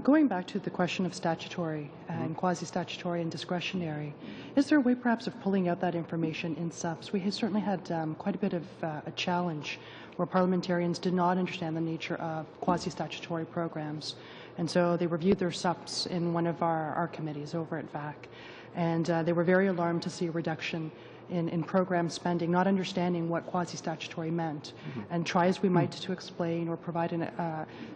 Going back to the question of statutory and quasi-statutory and discretionary, is there a way perhaps of pulling out that information in SUPs? We have certainly had quite a bit of a challenge where parliamentarians did not understand the nature of quasi-statutory programs. And so they reviewed their SUPs in one of our committees over at VAC. And they were very alarmed to see a reduction in program spending, not understanding what quasi-statutory meant. And try as we might to explain or provide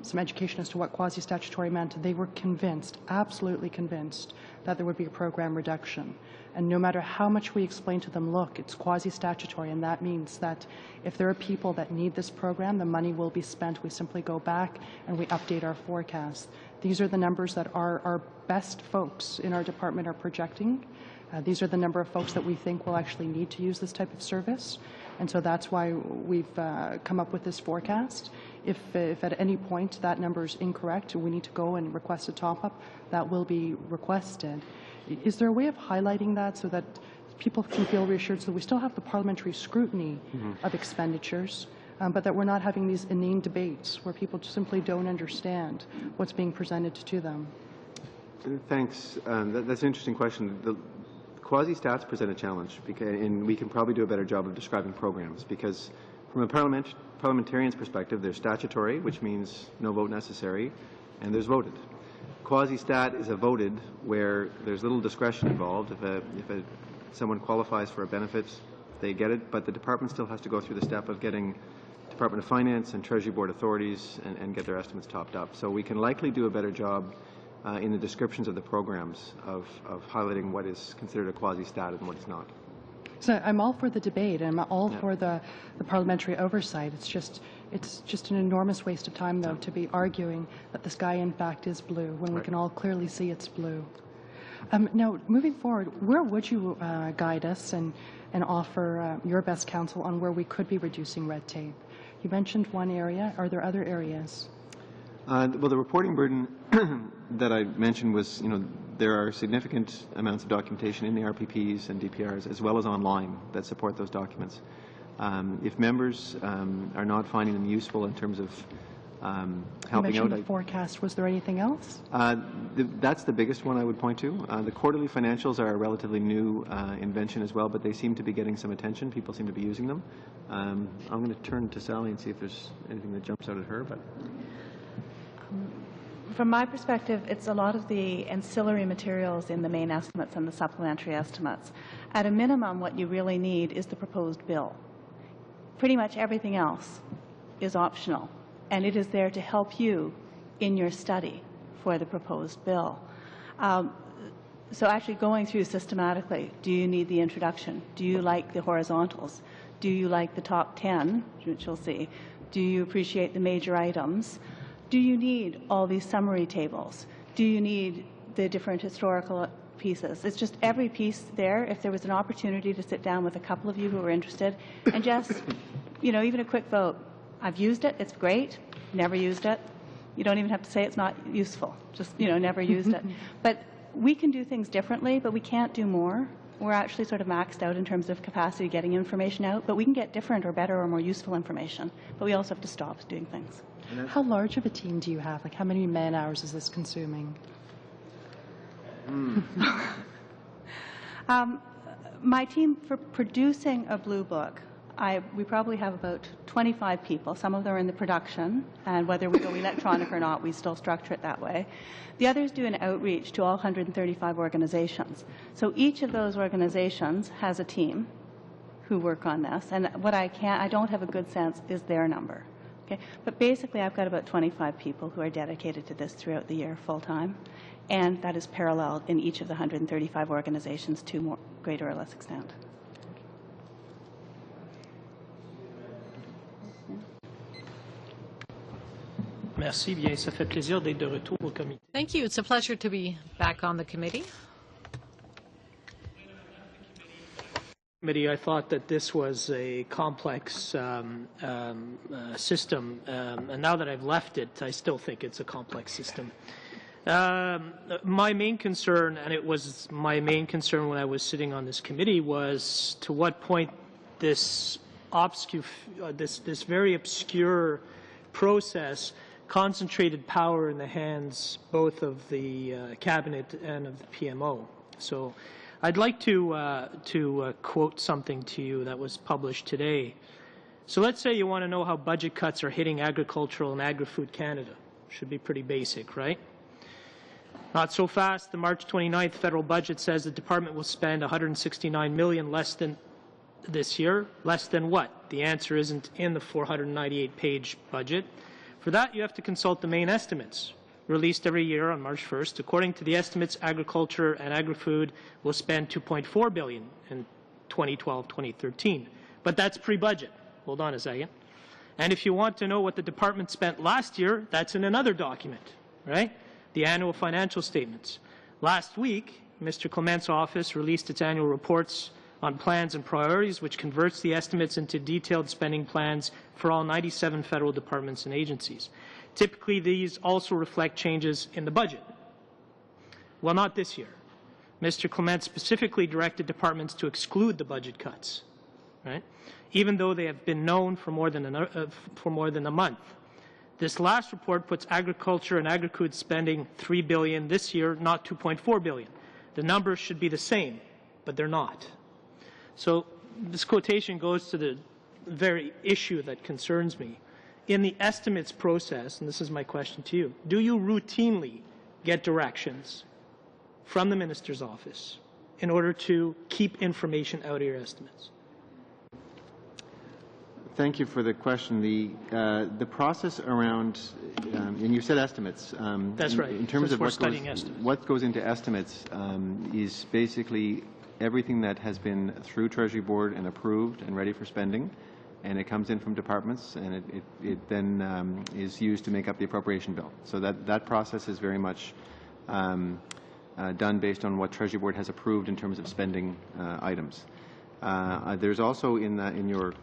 some education as to what quasi-statutory meant, they were convinced, absolutely convinced, that there would be a program reduction. And no matter how much we explain to them, look, it's quasi-statutory, and that means that if there are people that need this program, the money will be spent. We simply go back and we update our forecast. These are the numbers that our best folks in our department are projecting. These are the number of folks that we think will actually need to use this type of service. And so that's why we've come up with this forecast. If at any point that number is incorrect, we need to go and request a top-up, that will be requested. Is there a way of highlighting that so that people can feel reassured, so we still have the parliamentary scrutiny of expenditures, but that we're not having these inane debates where people simply don't understand what's being presented to them? Thanks. That's an interesting question. The quasi-stats present a challenge, and we can probably do a better job of describing programs, because from a parliamentarian's perspective, there's statutory, which means no vote necessary, and there's voted. Quasi-stat is a voted where there's little discretion involved. If someone qualifies for a benefit, they get it, but the department still has to go through the step of getting Department of Finance and Treasury Board authorities and get their estimates topped up. So we can likely do a better job in the descriptions of the programs of highlighting what is considered a quasi-stat and what is not. So I'm all for the debate, and I'm all for the parliamentary oversight. It's just an enormous waste of time, though, to be arguing that the sky, in fact, is blue when we can all clearly see it's blue. Now, moving forward, where would you guide us and offer your best counsel on where we could be reducing red tape? You mentioned one area. Are there other areas? Well, the reporting burden that I mentioned was, there are significant amounts of documentation in the RPPs and DPRs as well as online that support those documents. If members are not finding them useful in terms of helping you out. mentioned the forecast. Was there anything else? That's the biggest one I would point to. The quarterly financials are a relatively new invention as well, but they seem to be getting some attention. People seem to be using them. I'm going to turn to Sally and see if there's anything that jumps out at her. But from my perspective, it's a lot of the ancillary materials in the main estimates and the supplementary estimates. At a minimum, what you really need is the proposed bill. Pretty much everything else is optional, and it is there to help you in your study for the proposed bill. So actually going through systematically, do you need the introduction? Do you like the horizontals? Do you like the top 10, which you'll see? Do you appreciate the major items? Do you need all these summary tables? Do you need the different historical pieces? It's just every piece there. If there was an opportunity to sit down with a couple of you who are interested and just, even a quick vote. I've used it. It's great. Never used it. You don't even have to say it's not useful. Just, never used it. But we can do things differently, but we can't do more. We're actually sort of maxed out in terms of capacity getting information out, but we can get different or better or more useful information. But we also have to stop doing things. How large of a team do you have? Like, how many man-hours is this consuming? My team, for producing a blue book, we probably have about 25 people. Some of them are in the production, and whether we go electronic or not, we still structure it that way. The others do an outreach to all 135 organizations. So each of those organizations has a team who work on this, and what I don't have a good sense is their number. Okay? But basically, I've got about 25 people who are dedicated to this throughout the year full-time, and that is paralleled in each of the 135 organizations to more greater or less extent. Merci bien, ça fait plaisir d'être de retour au comité. Thank you. It's a pleasure to be back on the committee. I thought that this was a complex system, and now that I've left it, I still think it's a complex system. My main concern, and it was my main concern when I was sitting on this committee, was to what point this very obscure process concentrated power in the hands both of the cabinet and of the PMO. So I'd like to quote something to you that was published today. So let's say you want to know how budget cuts are hitting agricultural and agri-food Canada. Should be pretty basic, right? Not so fast. The March 29th federal budget says the department will spend $169 million less than this year. Less than what? The answer isn't in the 498-page budget. For that, you have to consult the main estimates, released every year on March 1st. According to the estimates, agriculture and agri-food will spend $2.4 billion in 2012-2013. But that's pre-budget. Hold on a second. And if you want to know what the department spent last year, that's in another document, right? The annual financial statements. Last week, Mr. Clement's office released its annual reports on plans and priorities, which converts the estimates into detailed spending plans for all 97 federal departments and agencies. Typically, these also reflect changes in the budget. Well, not this year. Mr. Clement specifically directed departments to exclude the budget cuts, right? Even though they have been known for more than a month. This last report puts agriculture and agri-food spending $3 billion this year, not $2.4 billion. The numbers should be the same, but they're not. So this quotation goes to the very issue that concerns me. In the estimates process, and this is my question to you, do you routinely get directions from the minister's office in order to keep information out of your estimates? Thank you for the question. The process around, and you said estimates. That's right. In terms of what goes into estimates is basically everything that has been through Treasury Board and approved and ready for spending, and it comes in from departments, and it then is used to make up the appropriation bill. So that process is very much done based on what Treasury Board has approved in terms of spending items. There's also in your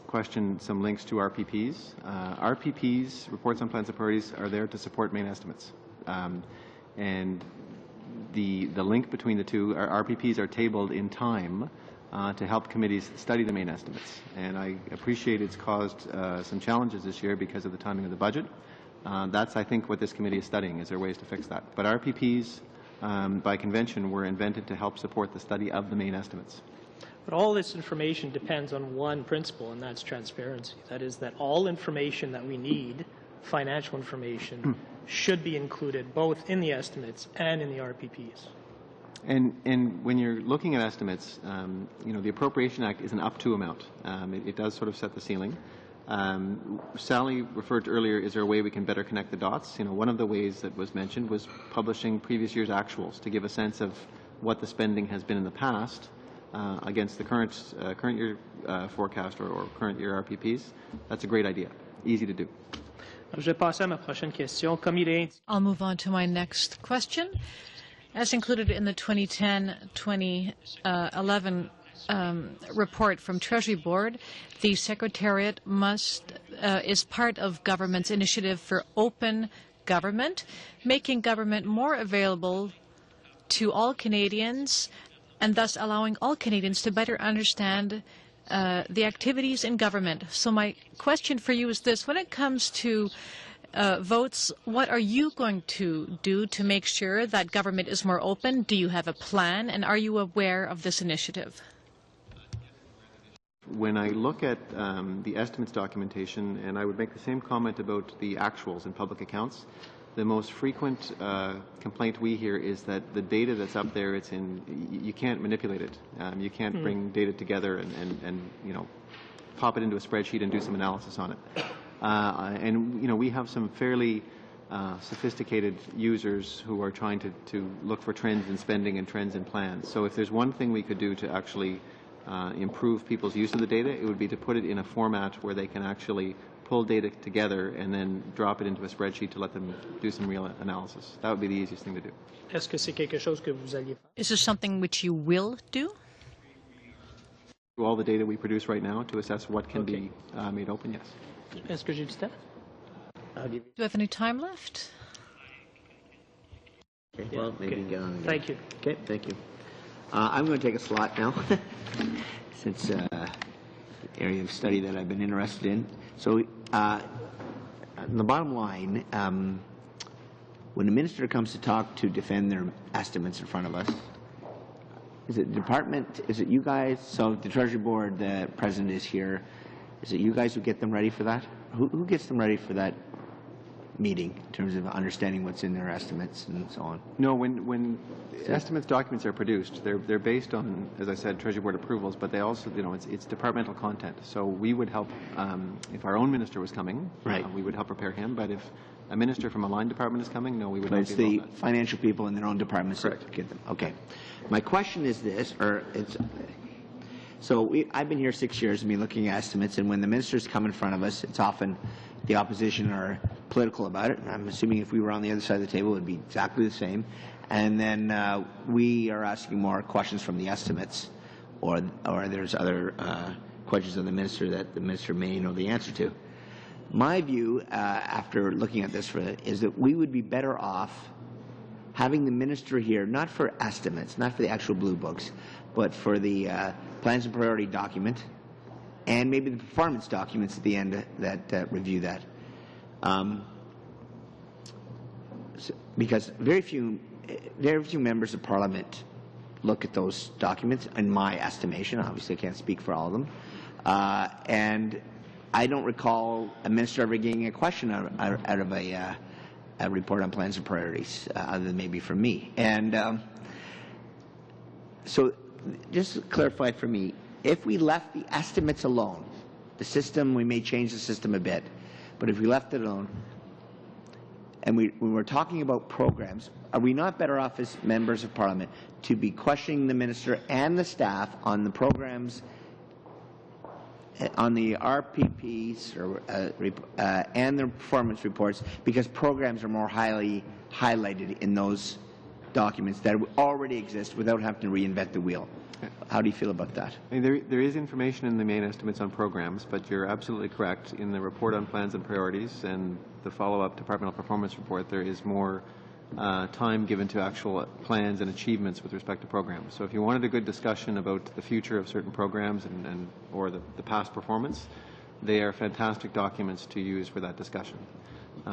question some links to RPPs. RPPs, reports on plans and priorities, are there to support main estimates. And the link between the two, RPPs are tabled in time to help committees study the main estimates. And I appreciate it's caused some challenges this year because of the timing of the budget. That's, I think, what this committee is studying. Is there ways to fix that? But RPPs, by convention, were invented to help support the study of the main estimates. But all this information depends on one principle, and that's transparency. That is that all information that we need, financial information, should be included both in the estimates and in the RPPs. And when you're looking at estimates, the Appropriation Act is an up to amount. It does sort of set the ceiling. Sally referred to earlier, is there a way we can better connect the dots? One of the ways that was mentioned was publishing previous year's actuals to give a sense of what the spending has been in the past against the current year forecast or current year RPPs. That's a great idea. Easy to do. I'll move on to my next question. As included in the 2010-2011 report from Treasury Board, the Secretariat is part of government's initiative for open government, making government more available to all Canadians and thus allowing all Canadians to better understand the activities in government. So my question for you is this. When it comes to votes, what are you going to do to make sure that government is more open? Do you have a plan, and are you aware of this initiative? When I look at the estimates documentation, and I would make the same comment about the actuals in public accounts, the most frequent complaint we hear is that the data that's up there, you can't manipulate it. You can't bring data together and pop it into a spreadsheet and do some analysis on it. And we have some fairly sophisticated users who are trying to look for trends in spending and trends in plans. So if there's one thing we could do to actually improve people's use of the data, it would be to put it in a format where they can actually pull data together and then drop it into a spreadsheet to let them do some real analysis. That would be the easiest thing to do. Is this something which you will do? All the data we produce right now to assess what can be made open, yes. Do you have any time left? Okay, well, maybe get on again. Thank you. Okay, thank you. I'm going to take a slot now, since the area of study that I've been interested in. So, the bottom line, when the minister comes to talk to defend their estimates in front of us, is it department, is it you guys, so the Treasury Board, the President is here, is it you guys who get them ready for that? Who gets them ready for that meeting in terms of understanding what's in their estimates and so on? No, when estimates documents are produced, they're based on, as I said, Treasury Board approvals, but they also, it's departmental content. So we would help, if our own minister was coming, we would help prepare him, but if a minister from a line department is coming, no, we would not be involved. But it's the financial people in their own departments that get them. Okay. My question is this, I've been here 6 years, looking at estimates, and when the ministers come in front of us, it's often the opposition are political about it. I'm assuming if we were on the other side of the table, it would be exactly the same. And then we are asking more questions from the estimates or there's other questions of the minister that the minister may know the answer to. My view, after looking at this, is that we would be better off having the minister here, not for estimates, not for the actual blue books, but for the plans and priority document, and maybe the performance documents at the end that review that. Because very few members of Parliament look at those documents, in my estimation. Obviously, I can't speak for all of them. And I don't recall a minister ever getting a question out of a report on plans and priorities, other than maybe from me. And so just to clarify for me, if we left the estimates alone, the system, we may change the system a bit, but if we left it alone, and when we're talking about programs, are we not better off as members of Parliament to be questioning the minister and the staff on the programs, on the RPPs and the performance reports, because programs are more highly highlighted in those documents that already exist without having to reinvent the wheel? How do you feel about that? I mean, there is information in the main estimates on programs, but you're absolutely correct. In the report on plans and priorities and the follow-up departmental performance report, there is more time given to actual plans and achievements with respect to programs. So if you wanted a good discussion about the future of certain programs or the past performance, they are fantastic documents to use for that discussion.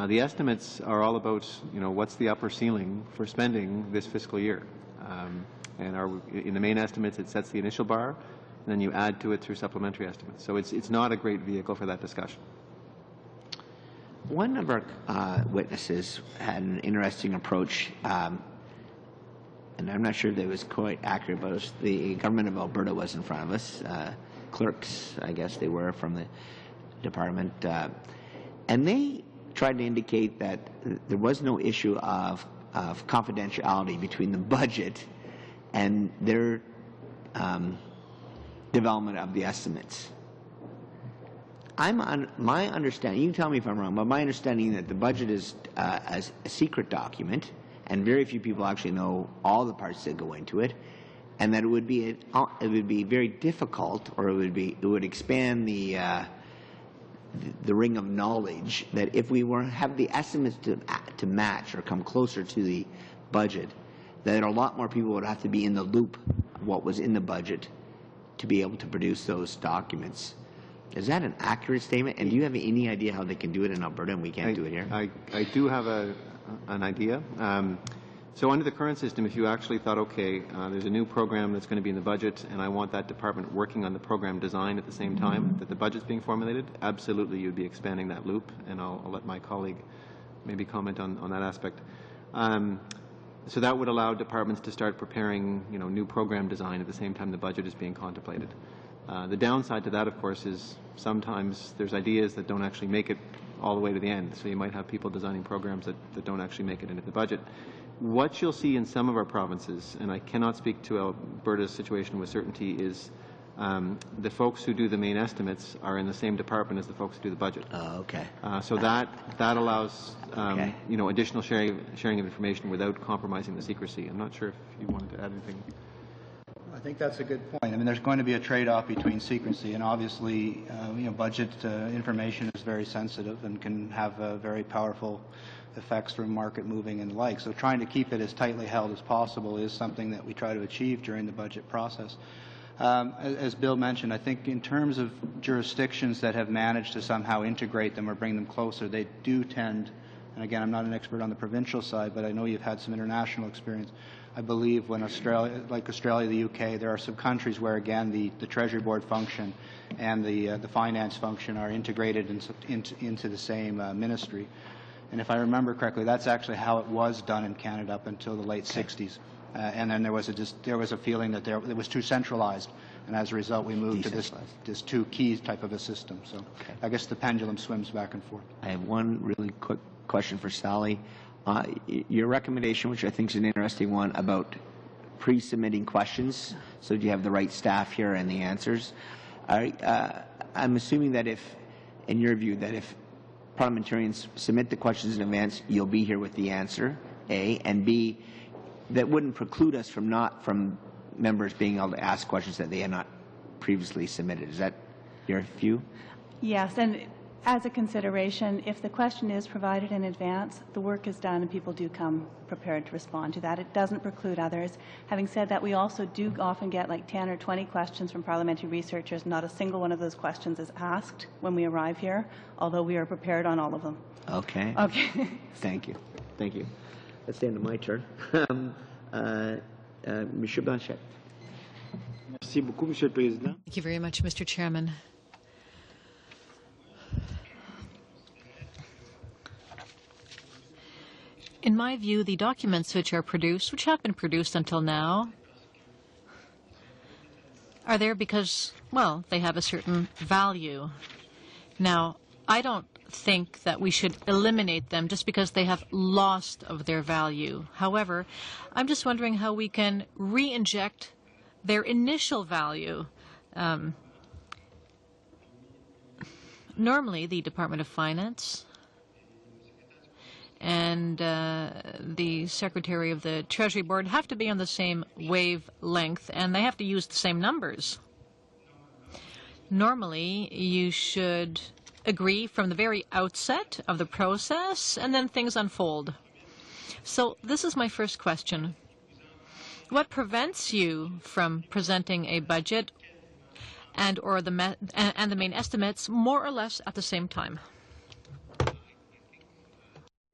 The estimates are all about, what's the upper ceiling for spending this fiscal year. And in the main estimates, it sets the initial bar, and then you add to it through supplementary estimates. So it's not a great vehicle for that discussion. One of our witnesses had an interesting approach, and I'm not sure that it was quite accurate, but the government of Alberta was in front of us, clerks, I guess they were, from the department, and they tried to indicate that there was no issue of confidentiality between the budget and their development of the estimates. My understanding, you can tell me if I'm wrong, but my understanding that the budget is as a secret document, and very few people actually know all the parts that go into it, and that it would be very difficult, or it would expand the ring of knowledge, that if we have the estimates to match or come closer to the budget, that a lot more people would have to be in the loop of what was in the budget to be able to produce those documents. Is that an accurate statement? And do you have any idea how they can do it in Alberta and we can't do it here? I do have an idea. So under the current system, if you actually thought, okay, there's a new program that's going to be in the budget, and I want that department working on the program design at the same time that the budget's being formulated, absolutely you'd be expanding that loop, and I'll let my colleague maybe comment on that aspect. So that would allow departments to start preparing, new program design at the same time the budget is being contemplated. The downside to that, of course, is sometimes there's ideas that don't actually make it all the way to the end. So you might have people designing programs that don't actually make it into the budget. What you'll see in some of our provinces, and I cannot speak to Alberta's situation with certainty, is the folks who do the main estimates are in the same department as the folks who do the budget. Oh, okay. So that allows additional sharing of information without compromising the secrecy. I'm not sure if you wanted to add anything. I think that's a good point. I mean, there's going to be a trade-off between secrecy, and obviously, budget information is very sensitive and can have very powerful effects from market moving and the like. So trying to keep it as tightly held as possible is something that we try to achieve during the budget process. As Bill mentioned, I think in terms of jurisdictions that have managed to somehow integrate them or bring them closer, they do tend, and again, I'm not an expert on the provincial side, but I know you've had some international experience. I believe when Australia, the UK, there are some countries where, again, the Treasury Board function and the finance function are integrated into the same ministry. And if I remember correctly, that's actually how it was done in Canada up until the late 60s. And then there was a feeling that it was too centralized, and as a result, we moved to this two keys type of a system. So I guess the pendulum swims back and forth. I have one really quick question for Sally. Your recommendation, which I think is an interesting one, about pre-submitting questions, so you have the right staff here and the answers. I'm assuming that in your view, that if parliamentarians submit the questions in advance, you'll be here with the answer, A, and B, that wouldn't preclude us from members being able to ask questions that they had not previously submitted. Is that your view? Yes, and as a consideration, if the question is provided in advance, the work is done and people do come prepared to respond to that. It doesn't preclude others. Having said that, we also do often get like 10 or 20 questions from parliamentary researchers. Not a single one of those questions is asked when we arrive here, although we are prepared on all of them. Okay. Okay. Thank you. Thank you. That's the end of my turn. Monsieur Blanchet. Merci beaucoup, Monsieur le Président. Thank you very much, Mr. Chairman. In my view, the documents which are produced, which have been produced until now, are there because, well, they have a certain value. Now, I don't think that we should eliminate them just because they have lost of their value. However, I'm just wondering how we can re-inject their initial value. Normally, the Department of Finance and the Secretary of the Treasury Board have to be on the same wavelength, and they have to use the same numbers. Normally, you should agree from the very outset of the process, and then things unfold. So this is my first question. What prevents you from presenting a budget and the main estimates more or less at the same time?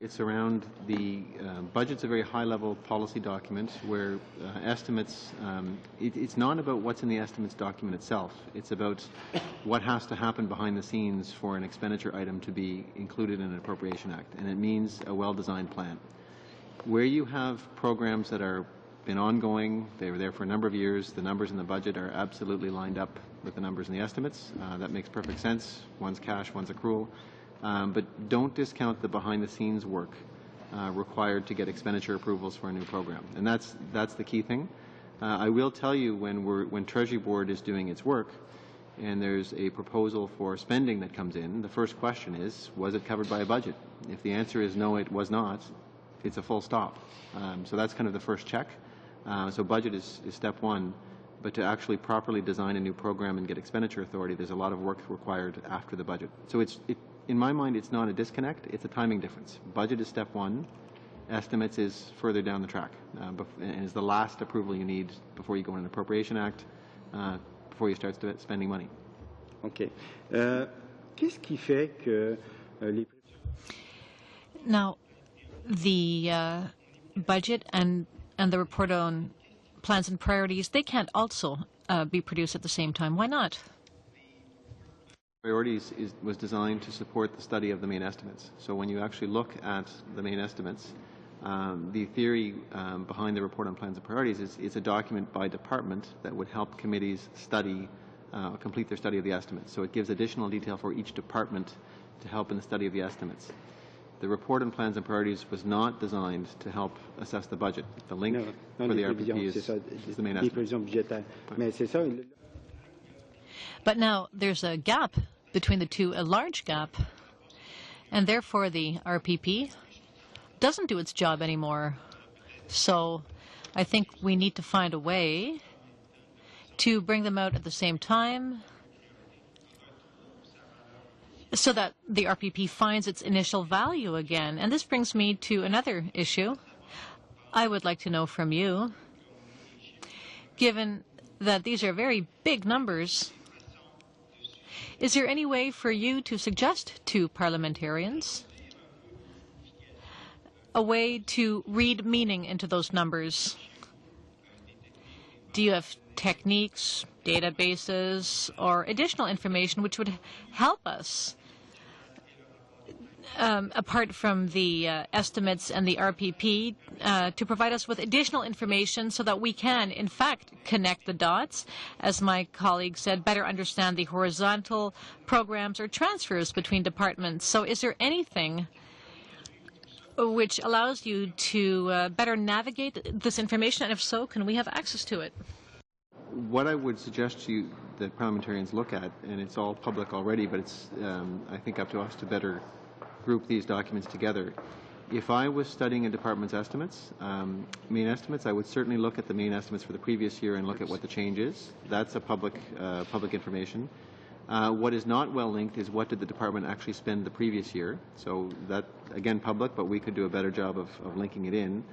It's around the budget's a very high-level policy document where estimates, it's not about what's in the estimates document itself. It's about what has to happen behind the scenes for an expenditure item to be included in an Appropriation Act, and it means a well-designed plan. Where you have programs that are been ongoing, they were there for a number of years, the numbers in the budget are absolutely lined up with the numbers in the estimates. That makes perfect sense. One's cash, one's accrual. But don't discount the behind-the-scenes work required to get expenditure approvals for a new program, and that's the key thing. I will tell you when Treasury Board is doing its work, and there's a proposal for spending that comes in, the first question is, was it covered by a budget? If the answer is no, it was not, it's a full stop. So that's kind of the first check. So budget is step one. But to actually properly design a new program and get expenditure authority, there's a lot of work required after the budget. So in my mind, it's not a disconnect, it's a timing difference. Budget is step one, estimates is further down the track, and is the last approval you need before you go in an Appropriation Act, before you start spending money. OK. Qu'est-ce qui fait que les... Now, the budget and the report on plans and priorities, they can't also be produced at the same time. Why not? Priorities was designed to support the study of the main estimates. So when you actually look at the main estimates, the theory behind the report on plans and priorities is it's a document by department that would help committees study, complete their study of the estimates. So it gives additional detail for each department to help in the study of the estimates. The report on plans and priorities was not designed to help assess the budget. The link for the RPP is the main estimate. But now there's a gap between the two, a large gap, and therefore the RPP doesn't do its job anymore. So I think we need to find a way to bring them out at the same time so that the RPP finds its initial value again. And this brings me to another issue. I would like to know from you, given that these are very big numbers, is there any way for you to suggest to parliamentarians a way to read meaning into those numbers? Do you have techniques, databases, or additional information which would help us, apart from the estimates and the RPP, to provide us with additional information so that we can, in fact, connect the dots, as my colleague said, better understand the horizontal programs or transfers between departments. So is there anything which allows you to better navigate this information, and if so, can we have access to it? What I would suggest to you that parliamentarians look at, and it's all public already, but it's, I think, up to us to better group these documents together, If I was studying a department's estimates, main estimates, I would certainly look at the main estimates for the previous year and look at what the change is. That's a public information. What is not well linked is what did the department actually spend the previous year. So that, again, public, but we could do a better job of linking it in.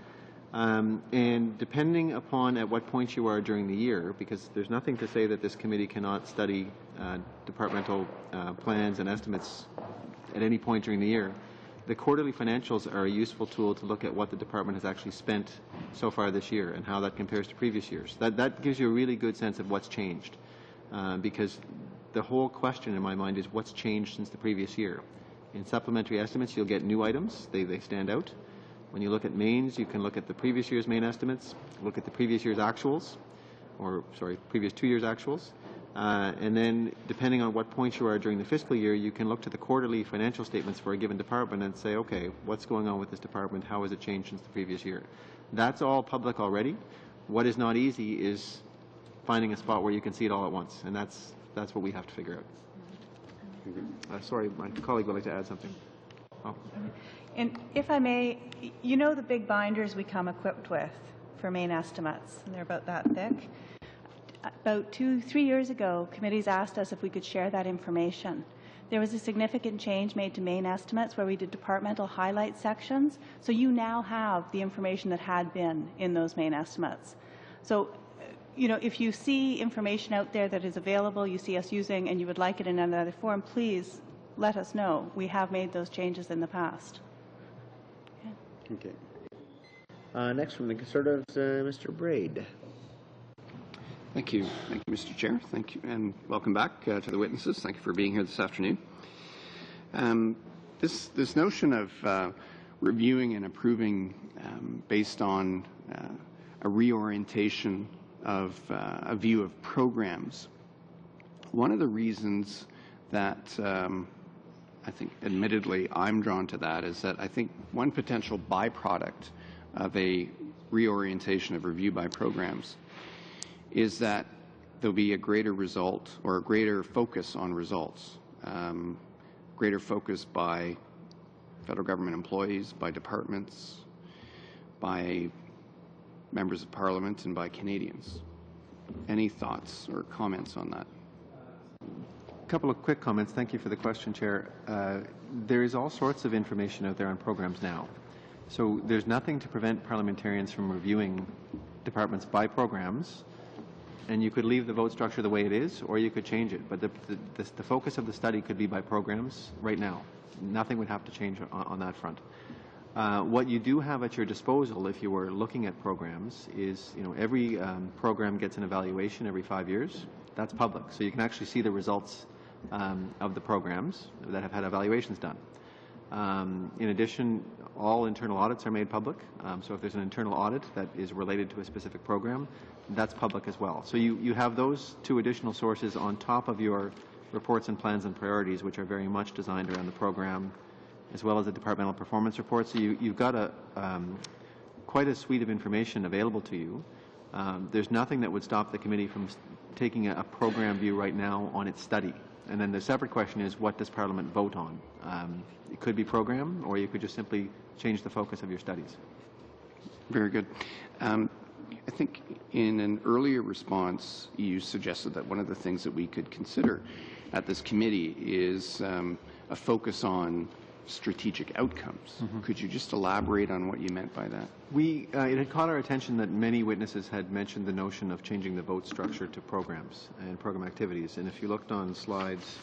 And depending upon at what point you are during the year, because there's nothing to say that this committee cannot study departmental plans and estimates at any point during the year, the quarterly financials are a useful tool to look at what the department has actually spent so far this year and how that compares to previous years. That gives you a really good sense of what's changed, because the whole question in my mind is what's changed since the previous year. In supplementary estimates, you'll get new items. They stand out. When you look at mains, you can look at the previous year's main estimates, look at the previous year's actuals, or sorry, previous 2 years' actuals. And then, depending on what point you are during the fiscal year, you can look to the quarterly financial statements for a given department and say, okay, what's going on with this department? How has it changed since the previous year? That's all public already. What is not easy is finding a spot where you can see it all at once, and that's what we have to figure out. Sorry, my colleague would like to add something. Oh. And if I may, you know the big binders we come equipped with for main estimates, and they're about that thick. About 2-3 years ago, committees asked us if we could share that information. There was a significant change made to main estimates where we did departmental highlight sections, so you now have the information that had been in those main estimates. So, you know, if you see information out there that is available, you see us using, and you would like it in another form, please let us know. We have made those changes in the past. Yeah. Okay. Next from the Conservatives, Mr. Braid. Thank you. Thank you, Mr. Chair. Thank you, and welcome back to the witnesses. Thank you for being here this afternoon. This notion of reviewing and approving based on a reorientation of a view of programs, one of the reasons that I think, admittedly, I'm drawn to that is that I think one potential byproduct of a reorientation of review by programs is that there'll be a greater result or a greater focus on results, greater focus by federal government employees, by departments, by members of Parliament, and by Canadians. Any thoughts or comments on that? A couple of quick comments. Thank you for the question, Chair. There is all sorts of information out there on programs now. So there's nothing to prevent parliamentarians from reviewing departments by programs, and you could leave the vote structure the way it is, or you could change it. But the focus of the study could be by programs right now. Nothing would have to change on that front. What you do have at your disposal, if you were looking at programs, is every program gets an evaluation every 5 years. That's public, so you can actually see the results of the programs that have had evaluations done. In addition, all internal audits are made public. So if there's an internal audit that is related to a specific program, that's public as well. So you have those two additional sources on top of your reports and plans and priorities, which are very much designed around the program, as well as the departmental performance report. So you've got quite a suite of information available to you. There's nothing that would stop the committee from taking a program view right now on its study. And then the separate question is, what does Parliament vote on? It could be program, or you could just simply change the focus of your studies. Very good. I think in an earlier response, you suggested that one of the things that we could consider at this committee is a focus on strategic outcomes. Mm-hmm. Could you just elaborate on what you meant by that? It had caught our attention that many witnesses had mentioned the notion of changing the vote structure to programs and program activities. And if you looked on slides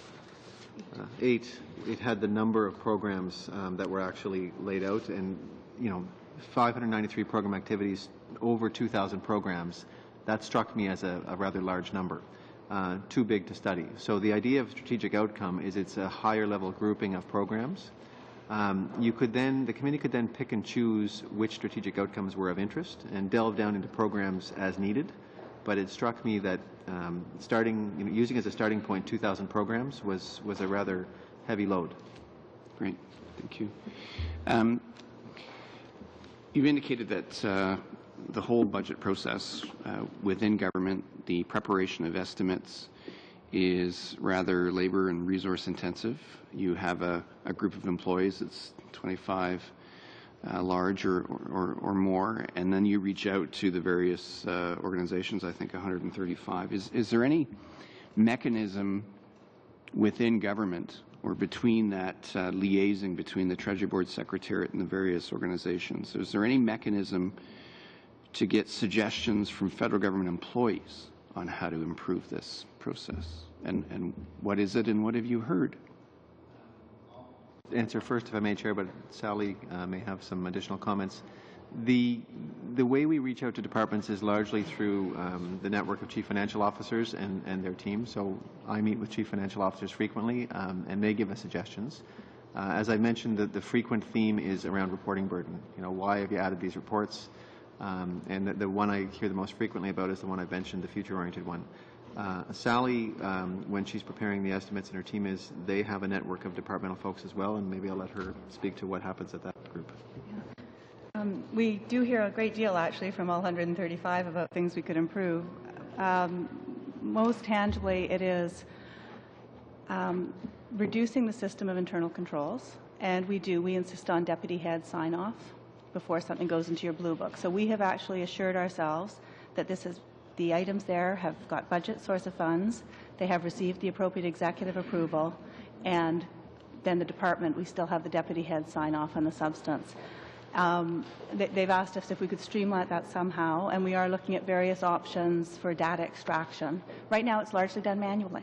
8, it had the number of programs that were actually laid out, and 593 program activities, over 2,000 programs. That struck me as a rather large number, too big to study. So the idea of strategic outcome is it's a higher level grouping of programs. The committee could then pick and choose which strategic outcomes were of interest and delve down into programs as needed. But it struck me that using as a starting point 2,000 programs was a rather heavy load. Great, thank you. You've indicated that the whole budget process within government, the preparation of estimates, is rather labor and resource intensive. You have a group of employees that's 25 large or more, and then you reach out to the various organizations, I think 135. Is there any mechanism within government or between that liaising between the Treasury Board Secretariat and the various organizations? Is there any mechanism to get suggestions from federal government employees on how to improve this process? And what is it, and what have you heard? Answer first, if I may, Chair, but Sally may have some additional comments. The way we reach out to departments is largely through the network of chief financial officers and their team. So I meet with chief financial officers frequently, and they give us suggestions. As I mentioned, the frequent theme is around reporting burden. You know, why have you added these reports? And the one I hear the most frequently about is the one I mentioned, the future-oriented one. Sally, when she's preparing the estimates, and her team they have a network of departmental folks as well, and maybe I'll let her speak to what happens at that group. We do hear a great deal, actually, from all 135 about things we could improve. Most tangibly, it is reducing the system of internal controls, and we insist on deputy head sign-off before something goes into your blue book. So we have actually assured ourselves that the items there have got budget source of funds, they have received the appropriate executive approval, and then the department, we still have the deputy head sign off on the substance. They've asked us if we could streamline that somehow, and we are looking at various options for data extraction. Right now it's largely done manually.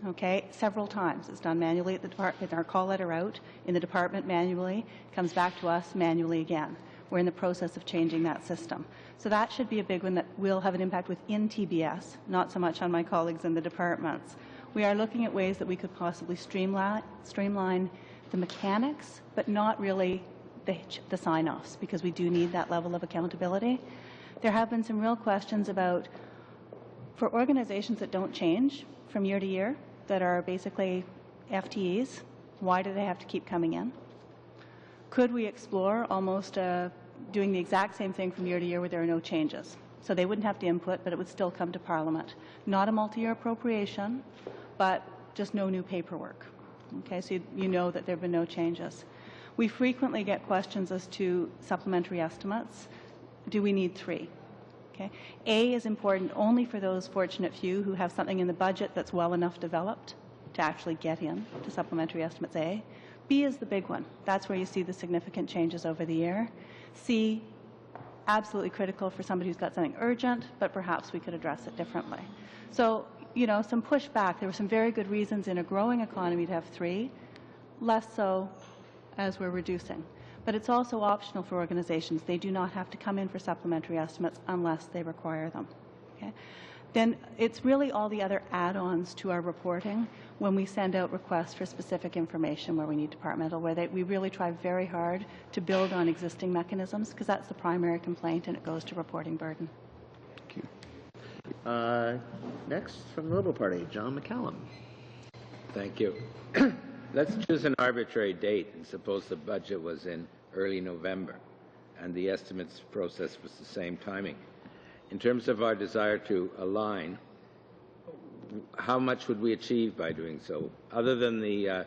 Okay, several times. It's done manually at the department, our call letter out, in the department manually, comes back to us manually again. We're in the process of changing that system. So that should be a big one that will have an impact within TBS, not so much on my colleagues in the departments. We are looking at ways that we could possibly streamline the mechanics, but not really the sign-offs, because we do need that level of accountability. There have been some real questions about, for organizations that don't change from year to year, that are basically FTEs, why do they have to keep coming in? Could we explore almost doing the exact same thing from year to year where there are no changes? So they wouldn't have to input, but it would still come to Parliament. Not a multi-year appropriation, but just no new paperwork. Okay, so you know that there have been no changes. We frequently get questions as to supplementary estimates. Do we need 3? Okay. A is important only for those fortunate few who have something in the budget that's well enough developed to actually get in to supplementary estimates A. B is the big one. That's where you see the significant changes over the year. C, absolutely critical for somebody who's got something urgent, but perhaps we could address it differently. So, you know, some pushback. There were some very good reasons in a growing economy to have 3, less so as we're reducing. But it's also optional for organizations. They do not have to come in for supplementary estimates unless they require them. Okay? Then it's really all the other add-ons to our reporting when we send out requests for specific information where we need departmental, where we really try very hard to build on existing mechanisms, because that's the primary complaint, and it goes to reporting burden. Thank you. Next, from the Liberal Party, John McCallum. Thank you. Let's choose an arbitrary date and suppose the budget was in early November and the estimates process was the same timing. In terms of our desire to align, how much would we achieve by doing so? Other than the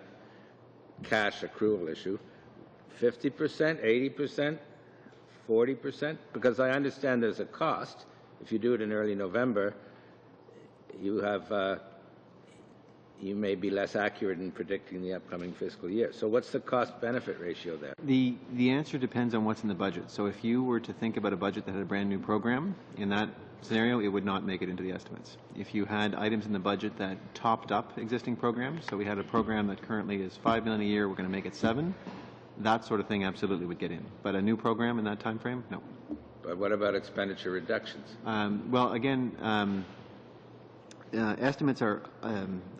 cash accrual issue, 50%, 80%, 40%? Because I understand there's a cost. If you do it in early November, you may be less accurate in predicting the upcoming fiscal year. So what's the cost-benefit ratio there? The answer depends on what's in the budget. So if you were to think about a budget that had a brand new program, in that scenario, it would not make it into the estimates. If you had items in the budget that topped up existing programs, so we had a program that currently is $5 million a year, we're going to make it $7 million, that sort of thing absolutely would get in. But a new program in that time frame, no. But what about expenditure reductions? Well, again, estimates are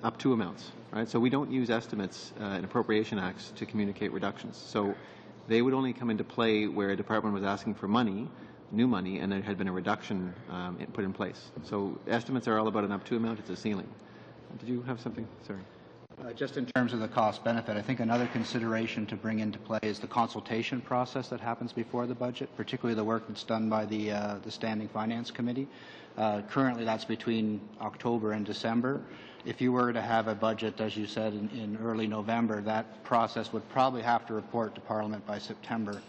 up to amounts, right? So we don't use estimates in appropriation acts to communicate reductions. So they would only come into play where a department was asking for money, new money, and there had been a reduction put in place. So estimates are all about an up to amount. It's a ceiling. Did you have something? Sorry. Just in terms of the cost benefit, I think another consideration to bring into play is the consultation process that happens before the budget, particularly the work that's done by the Standing Finance Committee. Currently, that's between October and December. If you were to have a budget, as you said, in early November, that process would probably have to report to Parliament by September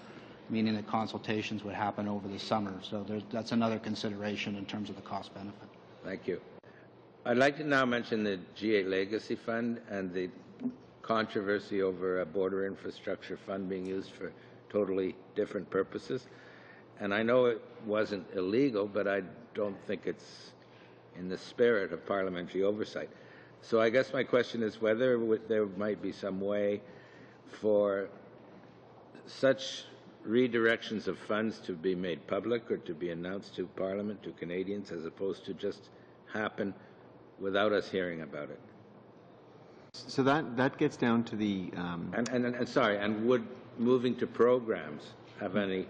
meaning that consultations would happen over the summer. So that's another consideration in terms of the cost benefit. Thank you. I'd like to now mention the G8 Legacy Fund and the controversy over a border infrastructure fund being used for totally different purposes. And I know it wasn't illegal, but I don't think it's in the spirit of parliamentary oversight. So I guess my question is whether there might be some way for such redirections of funds to be made public or to be announced to Parliament, to Canadians, as opposed to just happen without us hearing about it. So that gets down to the... And would moving to programs have any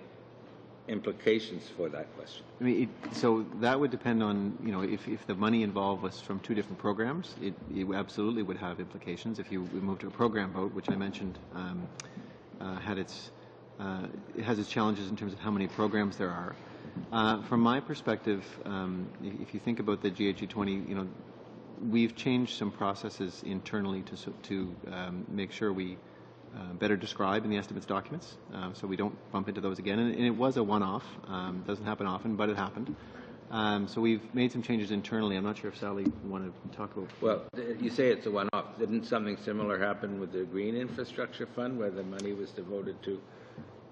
implications for that question? I mean, so that would depend on, if the money involved was from two different programs, it absolutely would have implications. If you move to a program vote, which I mentioned, it has its challenges in terms of how many programs there are. From my perspective, if you think about the GHG20, we've changed some processes internally to make sure we better describe in the estimates documents, so we don't bump into those again. And it was a one-off. Doesn't happen often, but it happened. So we've made some changes internally. I'm not sure if Sally wanted to talk about. Well, you say it's a one-off. Didn't something similar happen with the Green Infrastructure Fund, where the money was devoted to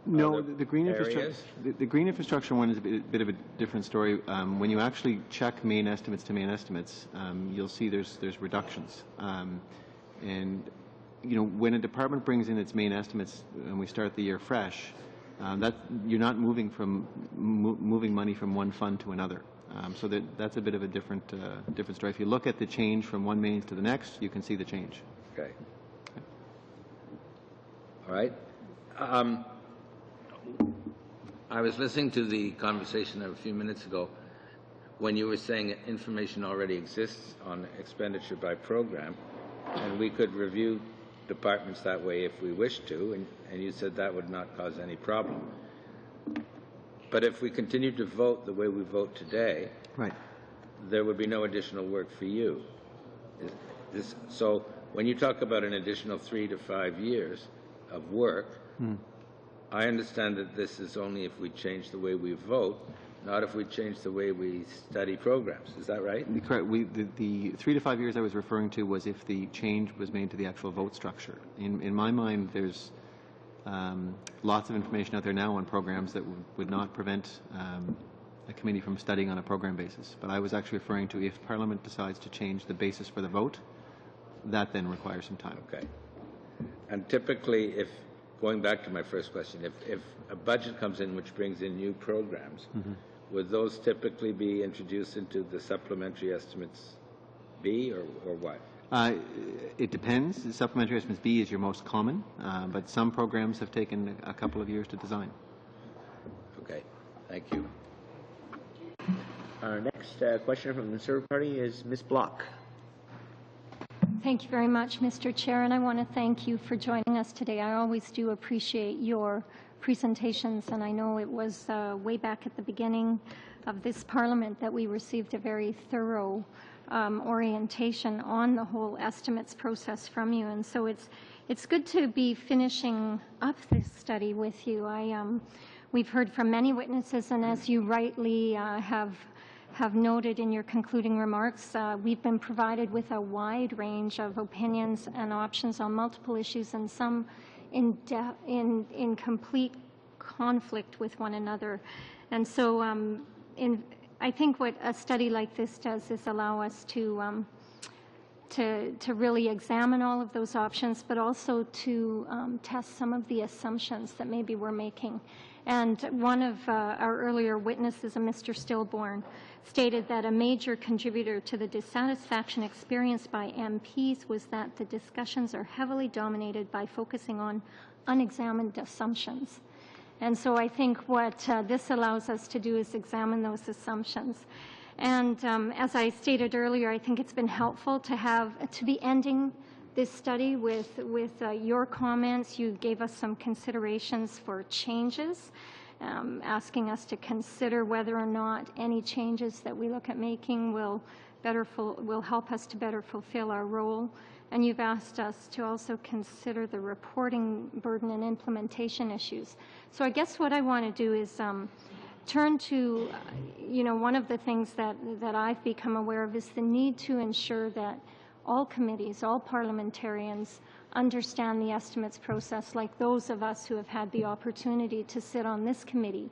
No, the green infrastructure. The green infrastructure one is a bit of a different story. When you actually check main estimates to main estimates, you'll see there's reductions. And when a department brings in its main estimates and we start the year fresh, you're not moving money from one fund to another. So that's a bit of a different story. If you look at the change from one mains to the next, you can see the change. Okay. All right. I was listening to the conversation a few minutes ago when you were saying that information already exists on expenditure by program, and we could review departments that way if we wish to, and you said that would not cause any problem. But if we continue to vote the way we vote today, right, there would be no additional work for you. So when you talk about an additional 3 to 5 years of work, I understand that this is only if we change the way we vote, not if we change the way we study programs. Is that right? Correct. The 3 to 5 years I was referring to was if the change was made to the actual vote structure. In my mind, there's lots of information out there now on programs that would not prevent a committee from studying on a program basis. But I was actually referring to if Parliament decides to change the basis for the vote, that then requires some time. Okay. And typically, going back to my first question, if a budget comes in which brings in new programs, would those typically be introduced into the supplementary estimates B or what? It depends. The supplementary estimates B is your most common, but some programs have taken a couple of years to design. Okay. Thank you. Our next question from the Conservative Party is Ms. Block. Thank you very much, Mr. Chair, and I want to thank you for joining us today. I always do appreciate your presentations, and I know it was way back at the beginning of this Parliament that we received a very thorough orientation on the whole estimates process from you, and so it's good to be finishing up this study with you. We've heard from many witnesses, and as you rightly have noted in your concluding remarks, we've been provided with a wide range of opinions and options on multiple issues, and some in complete conflict with one another. And so I think what a study like this does is allow us to really examine all of those options, but also to test some of the assumptions that maybe we're making. And one of our earlier witnesses, Mr. Stillborn, stated that a major contributor to the dissatisfaction experienced by MPs was that the discussions are heavily dominated by focusing on unexamined assumptions. And so I think what this allows us to do is examine those assumptions. And as I stated earlier, I think it's been helpful to be ending this study with your comments. You gave us some considerations for changes, asking us to consider whether or not any changes that we look at making will will help us to better fulfill our role. And you've asked us to also consider the reporting burden and implementation issues. So I guess what I want to do is turn to, one of the things that I've become aware of is the need to ensure that all committees, all parliamentarians understand the estimates process, like those of us who have had the opportunity to sit on this committee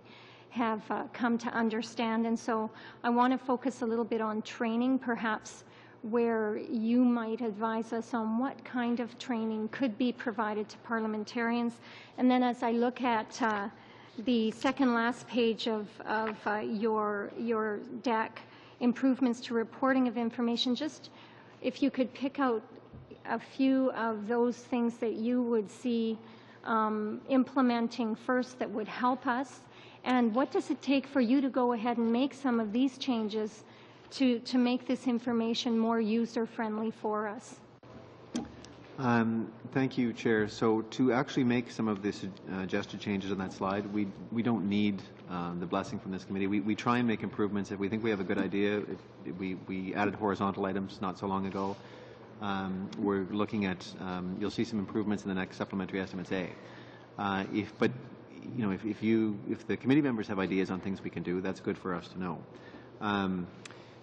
have come to understand. And so I want to focus a little bit on training, perhaps where you might advise us on what kind of training could be provided to parliamentarians. And then as I look at the second last page of your deck, improvements to reporting of information, just if you could pick out a few of those things that you would see implementing first that would help us, and what does it take for you to go ahead and make some of these changes to make this information more user-friendly for us? Thank you, Chair. So to actually make some of the suggested changes on that slide, we don't need the blessing from this committee. We try and make improvements if we think we have a good idea. We added horizontal items not so long ago. We're looking at, you'll see some improvements in the next supplementary estimates A. If the committee members have ideas on things we can do, that's good for us to know.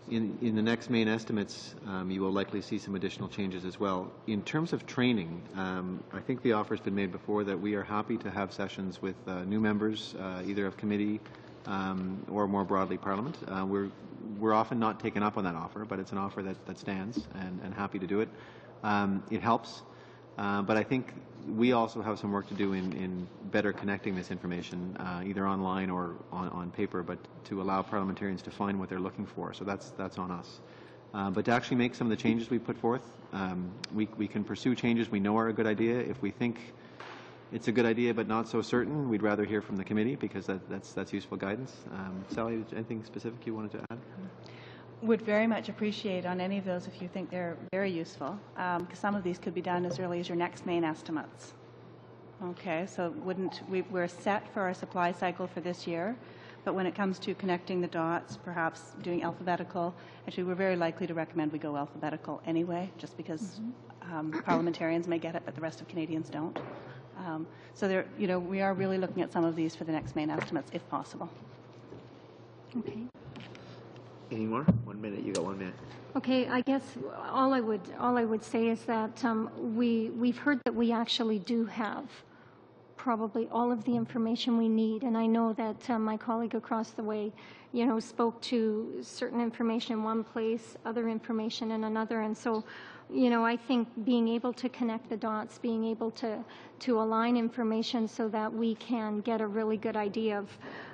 In the next main estimates, you will likely see some additional changes as well. In terms of training, I think the offer has been made before that we are happy to have sessions with new members, either of committee or more broadly Parliament. We're often not taken up on that offer, but it's an offer that stands, and happy to do it. It helps, but I think we also have some work to do in better connecting this information, either online or on paper, but to allow parliamentarians to find what they're looking for. So that's on us. But to actually make some of the changes we put forth, we can pursue changes we know are a good idea. If we think it's a good idea but not so certain, we'd rather hear from the committee, because that's useful guidance. Sally, anything specific you wanted to add? Would very much appreciate on any of those if you think they're very useful, because some of these could be done as early as your next main estimates. Okay, so we're set for our supply cycle for this year, but when it comes to connecting the dots, perhaps doing alphabetical, actually we're very likely to recommend we go alphabetical anyway, just because parliamentarians may get it, but the rest of Canadians don't. So we are really looking at some of these for the next main estimates, if possible. Okay. Any more? 1 minute. You got 1 minute. Okay. I guess all I would say is that we've heard that we actually do have probably all of the information we need, and I know that my colleague across the way, spoke to certain information in one place, other information in another, and so. I think being able to connect the dots, being able to align information so that we can get a really good idea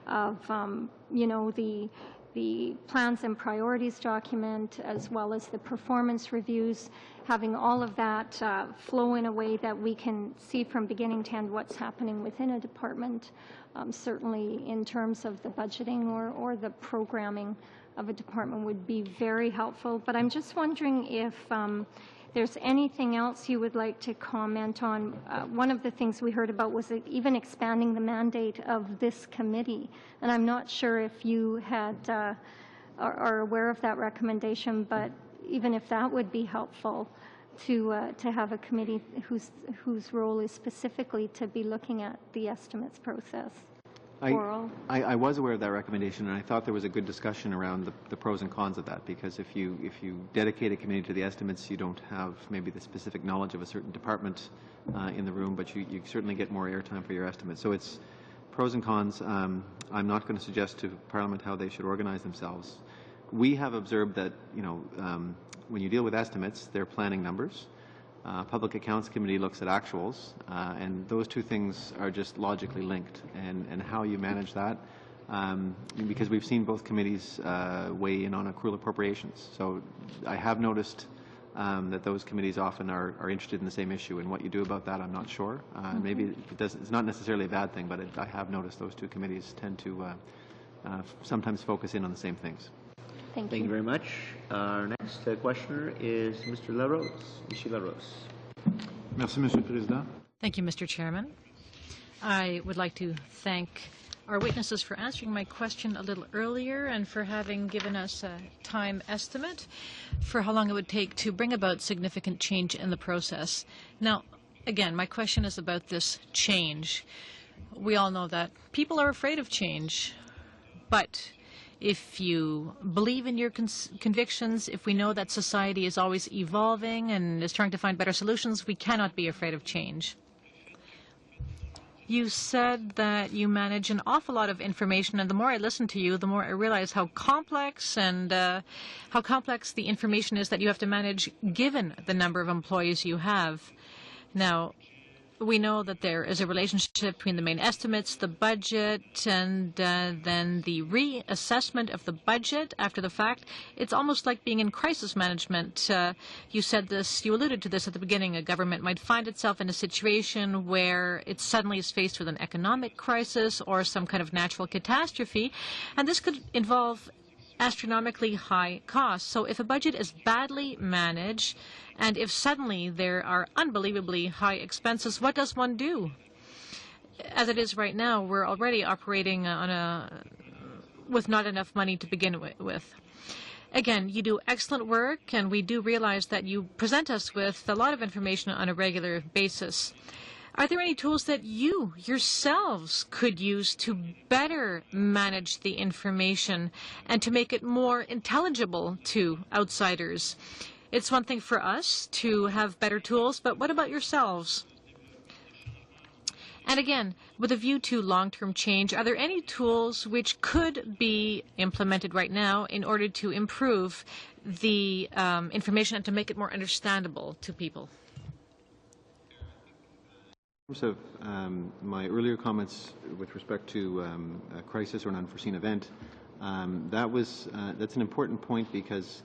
of the plans and priorities document, as well as the performance reviews, having all of that flow in a way that we can see from beginning to end what's happening within a department, certainly in terms of the budgeting or the programming of a department would be very helpful. But I'm just wondering if there's anything else you would like to comment on. One of the things we heard about was even expanding the mandate of this committee, and I'm not sure if you are aware of that recommendation, but even if that would be helpful to have a committee whose role is specifically to be looking at the estimates process. I was aware of that recommendation, and I thought there was a good discussion around the pros and cons of that, because if you dedicate a committee to the estimates, you don't have maybe the specific knowledge of a certain department in the room, but you certainly get more airtime for your estimates. So it's pros and cons. I'm not going to suggest to Parliament how they should organize themselves. We have observed that when you deal with estimates, they're planning numbers. Public Accounts Committee looks at actuals, and those two things are just logically linked, and how you manage that, because we've seen both committees weigh in on accrual appropriations. So I have noticed that those committees often are interested in the same issue, and what you do about that, I'm not sure. Maybe it's not necessarily a bad thing, but I have noticed those two committees tend to sometimes focus in on the same things. Thank you very much. Our next questioner is Mr. Larose. Monsieur Larose. Merci, Monsieur le Président. Thank you, Mr. Chairman. I would like to thank our witnesses for answering my question a little earlier and for having given us a time estimate for how long it would take to bring about significant change in the process. Now, again, my question is about this change. We all know that people are afraid of change, but if you believe in your convictions, if we know that society is always evolving and is trying to find better solutions, we cannot be afraid of change. You said that you manage an awful lot of information, and the more I listen to you, the more I realize how complex and how complex the information is that you have to manage given the number of employees you have. Now, we know that there is a relationship between the main estimates, the budget, and then the reassessment of the budget after the fact. It's almost like being in crisis management. You said this, you alluded to this at the beginning. A government might find itself in a situation where it suddenly is faced with an economic crisis or some kind of natural catastrophe, and this could involve astronomically high costs. So if a budget is badly managed, and if suddenly there are unbelievably high expenses, what does one do? As it is right now, we're already operating with not enough money to begin with. Again, you do excellent work, and we do realize that you present us with a lot of information on a regular basis. Are there any tools that you yourselves could use to better manage the information and to make it more intelligible to outsiders? It's one thing for us to have better tools, but what about yourselves? And again, with a view to long-term change, are there any tools which could be implemented right now in order to improve the information and to make it more understandable to people? In terms of my earlier comments with respect to a crisis or an unforeseen event, that's an important point, because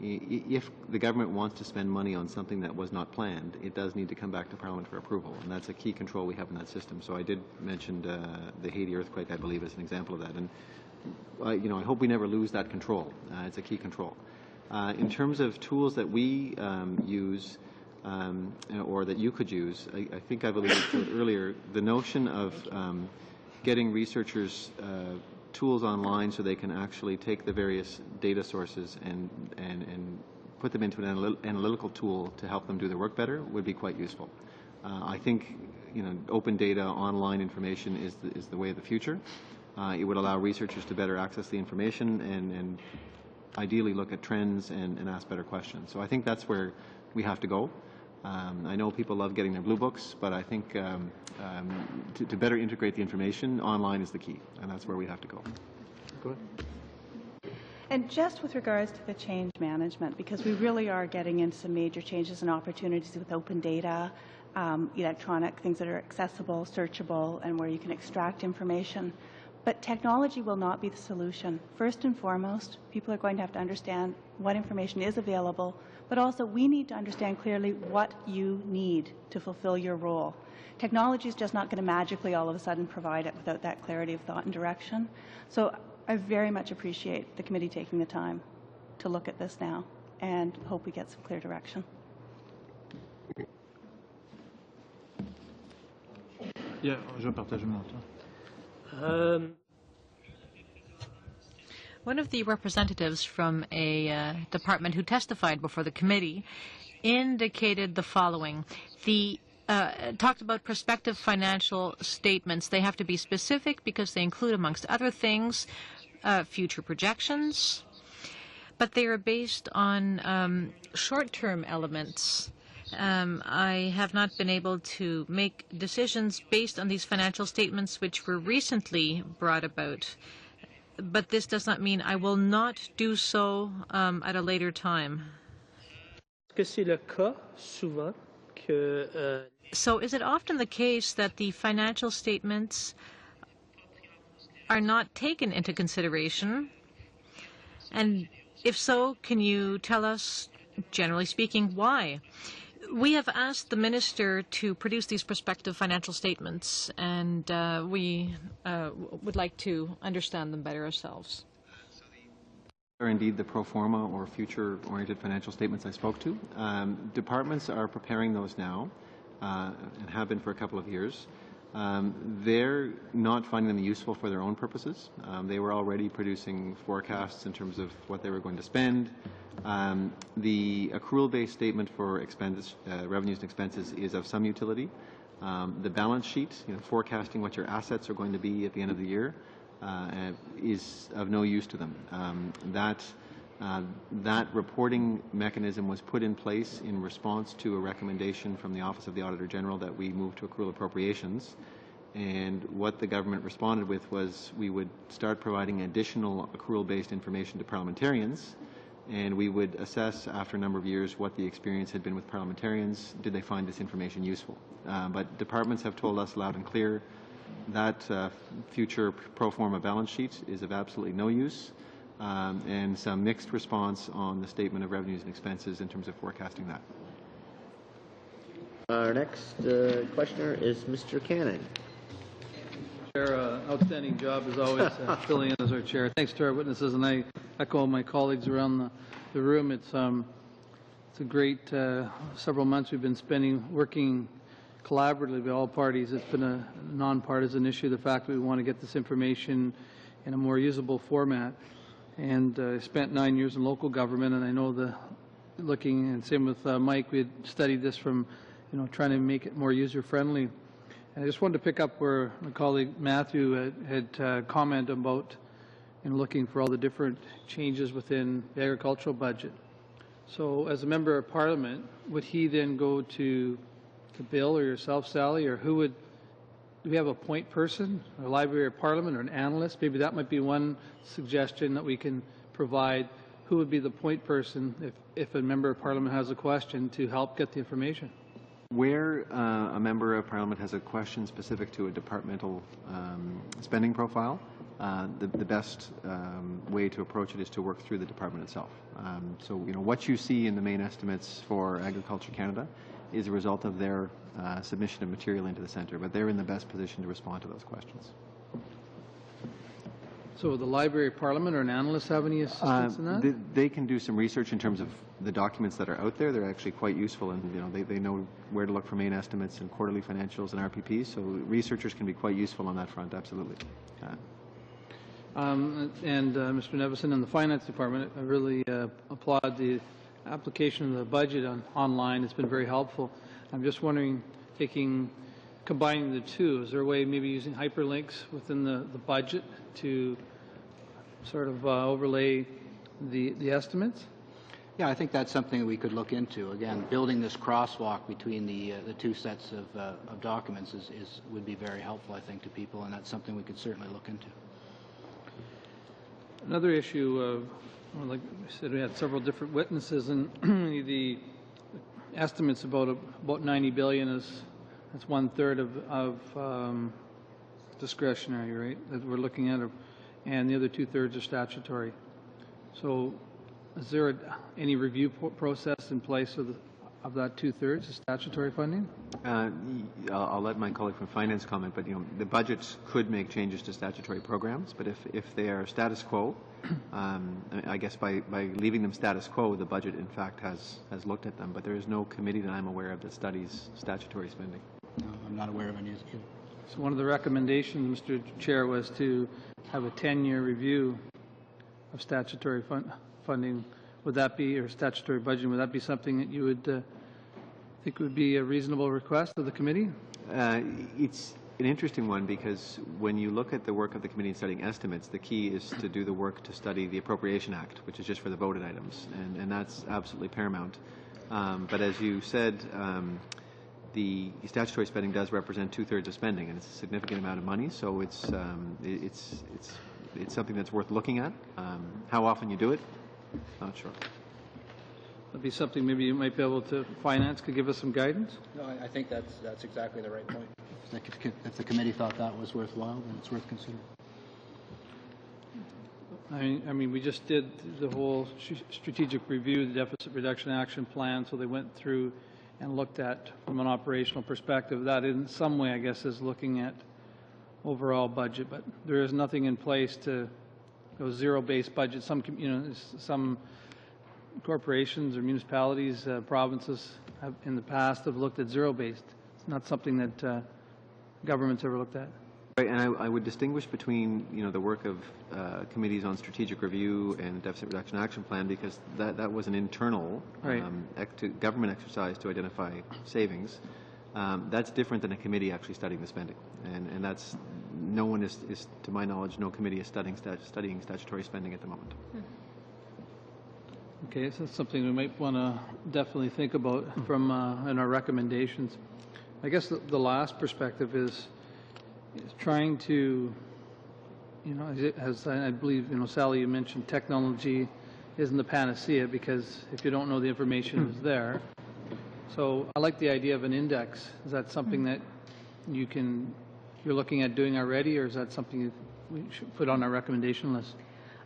if the government wants to spend money on something that was not planned, it does need to come back to Parliament for approval, and that's a key control we have in that system. So I did mention the Haiti earthquake, I believe, as an example of that, and I hope we never lose that control. It's a key control. In terms of tools that we use, or that you could use, I think I've alluded to it earlier, the notion of getting researchers tools online so they can actually take the various data sources and put them into an analytical tool to help them do their work better would be quite useful. I think open data, online information is the way of the future. It would allow researchers to better access the information and ideally look at trends and ask better questions. So I think that's where we have to go. I know people love getting their blue books, but I think to better integrate the information, online is the key, and that's where we have to go. Go ahead. And just with regards to the change management, because we really are getting into some major changes and opportunities with open data, electronic things that are accessible, searchable, and where you can extract information. But technology will not be the solution. First and foremost, people are going to have to understand what information is available, but also we need to understand clearly what you need to fulfill your role. Technology is just not going to magically all of a sudden provide it without that clarity of thought and direction. So I very much appreciate the committee taking the time to look at this now and hope we get some clear direction. Yeah, je partage mon temps. One of the representatives from a department who testified before the committee indicated the following. Talked about prospective financial statements. They have to be specific because they include, amongst other things, future projections, but they are based on short-term elements. I have not been able to make decisions based on these financial statements which were recently brought about. But this does not mean I will not do so at a later time. So is it often the case that the financial statements are not taken into consideration? And if so, can you tell us, generally speaking, why? We have asked the minister to produce these prospective financial statements, and we would like to understand them better ourselves. Are indeed the pro forma or future-oriented financial statements I spoke to. Departments are preparing those now and have been for a couple of years. They're not finding them useful for their own purposes. They were already producing forecasts in terms of what they were going to spend. The accrual-based statement for revenues and expenses is of some utility. The balance sheet, forecasting what your assets are going to be at the end of the year, is of no use to them. That reporting mechanism was put in place in response to a recommendation from the Office of the Auditor General that we move to accrual appropriations. And what the government responded with was we would start providing additional accrual-based information to parliamentarians, and we would assess after a number of years what the experience had been with parliamentarians. Did they find this information useful? But departments have told us loud and clear that future pro forma balance sheet is of absolutely no use, and some mixed response on the statement of revenues and expenses in terms of forecasting that. Our next questioner is Mr. Cannon. Chair, outstanding job as always, filling in as our chair. Thanks to our witnesses, and I echo my colleagues around the room. It's a great several months we've been spending working collaboratively with all parties. It's been a nonpartisan issue, the fact that we want to get this information in a more usable format. And I spent 9 years in local government, and I know looking, and same with Mike, we had studied this from, trying to make it more user-friendly. And I just wanted to pick up where my colleague Matthew had commented about looking for all the different changes within the agricultural budget. So as a member of Parliament, would he then go to Bill or yourself, Sally, or do we have a point person, a Library of Parliament, or an analyst? Maybe that might be one suggestion that we can provide. Who would be the point person if a member of Parliament has a question to help get the information? Where a member of Parliament has a question specific to a departmental spending profile, the best way to approach it is to work through the department itself. So, what you see in the main estimates for Agriculture Canada is a result of their submission of material into the centre, but they're in the best position to respond to those questions. So the Library of Parliament or an analyst have any assistance in that? They can do some research in terms of the documents that are out there. They're actually quite useful, and they know where to look for main estimates and quarterly financials and RPPs. So researchers can be quite useful on that front. Absolutely. Mr. Nevison, in the Finance Department, I really applaud the application of the budget online. It's been very helpful. I'm just wondering, combining the two, is there a way maybe using hyperlinks within the budget to sort of overlay the estimates? Yeah, I think that's something we could look into. Again, building this crosswalk between the two sets of documents would be very helpful, I think, to people, and that's something we could certainly look into. Another issue, like I said, we had several different witnesses, and the estimates about $90 billion that's 1/3 of discretionary, right, that we're looking at, and the other 2/3 are statutory. So is there any review process in place of that 2/3 of statutory funding? I'll let my colleague from Finance comment, but the budgets could make changes to statutory programs, but if they are status quo, I guess by leaving them status quo, the budget in fact has looked at them, but there is no committee that I'm aware of that studies statutory spending. No, I'm not aware of any. So one of the recommendations, Mr. Chair, was to have a 10-year review of statutory funding. Would that be, or statutory budgeting, would that be something that you would think would be a reasonable request of the committee? It's an interesting one because when you look at the work of the committee in studying estimates, the key is to do the work to study the Appropriation Act, which is just for the voted items, and that's absolutely paramount. But as you said, the statutory spending does represent 2/3 of spending, and it's a significant amount of money. So it's something that's worth looking at. How often you do it, not sure. That'd be something maybe you might be able to, Finance could give us some guidance? No, I think that's exactly the right point. If the committee thought that was worthwhile, then it's worth considering. I mean, we just did the whole strategic review, the deficit reduction action plan, so they went through and looked at from an operational perspective. That in some way, I guess, is looking at overall budget, but there is nothing in place to go zero-based budget. Some corporations or municipalities, provinces have in the past have looked at zero-based. It's not something that government's ever looked at. Right, and I would distinguish between, the work of committees on strategic review and deficit reduction action plan, because that was an internal Right. Government exercise to identify savings. That's different than a committee actually studying the spending, and that's no one is, to my knowledge, no committee is studying statutory spending at the moment. Okay, so that's something we might want to definitely think about from in our recommendations. I guess the last perspective is trying to, as I believe, Sally, you mentioned technology isn't the panacea, because if you don't know the information is there. So I like the idea of an index. Is that something that you're looking at doing already, or is that something we should put on our recommendation list?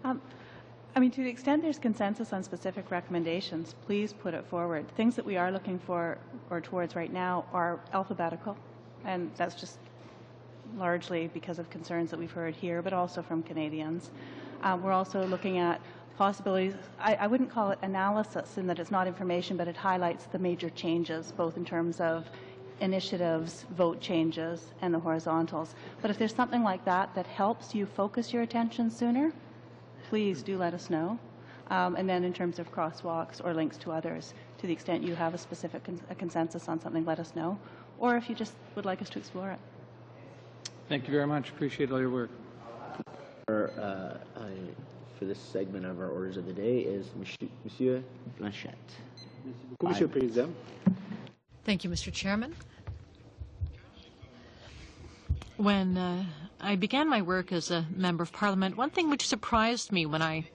To the extent there's consensus on specific recommendations, please put it forward. Things that we are looking for or towards right now are alphabetical, and that's just largely because of concerns that we've heard here, but also from Canadians. We're also looking at possibilities. I wouldn't call it analysis in that it's not information, but it highlights the major changes, both in terms of initiatives, vote changes, and the horizontals. But if there's something like that that helps you focus your attention sooner, please do let us know. And then in terms of crosswalks or links to others, to the extent you have a specific consensus on something, let us know. Or if you just would like us to explore it. Thank you very much. Appreciate all your work. For this segment of our orders of the day is Monsieur Blanchette. Monsieur le Président. Thank you, Mr. Chairman. When I began my work as a Member of Parliament, one thing which surprised me when I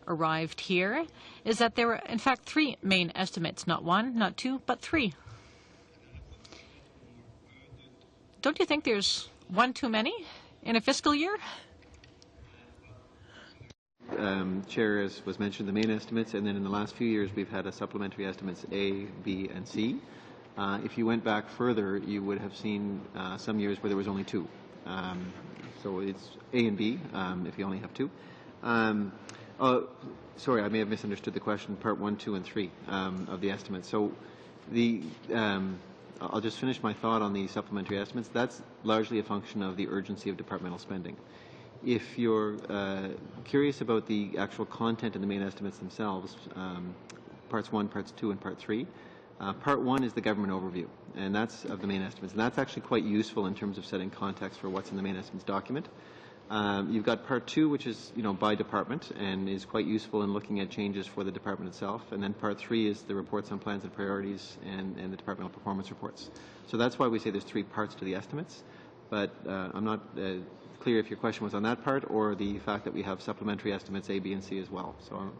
arrived here is that there were, in fact, 3 main estimates, not 1, not 2, but 3. Don't you think there's 1 too many in a fiscal year? Chair, as was mentioned, the main estimates, and then in the last few years we've had a supplementary estimates A, B, and C. If you went back further, you would have seen some years where there was only 2. So it's A and B if you only have 2. Sorry, I may have misunderstood the question, part 1, 2, and 3 of the estimate. So I'll just finish my thought on the supplementary estimates. That's largely a function of the urgency of departmental spending. If you're curious about the actual content in the main estimates themselves, parts 1, parts 2, and part 3, part 1 is the government overview, and that's of the main estimates, and that's actually quite useful in terms of setting context for what's in the main estimates document. You've got part 2, which is by department and is quite useful in looking at changes for the department itself, and then part 3 is the reports on plans and priorities and the departmental performance reports. So that's why we say there's 3 parts to the estimates, but I'm not clear if your question was on that part or the fact that we have supplementary estimates A, B, and C as well. So I'm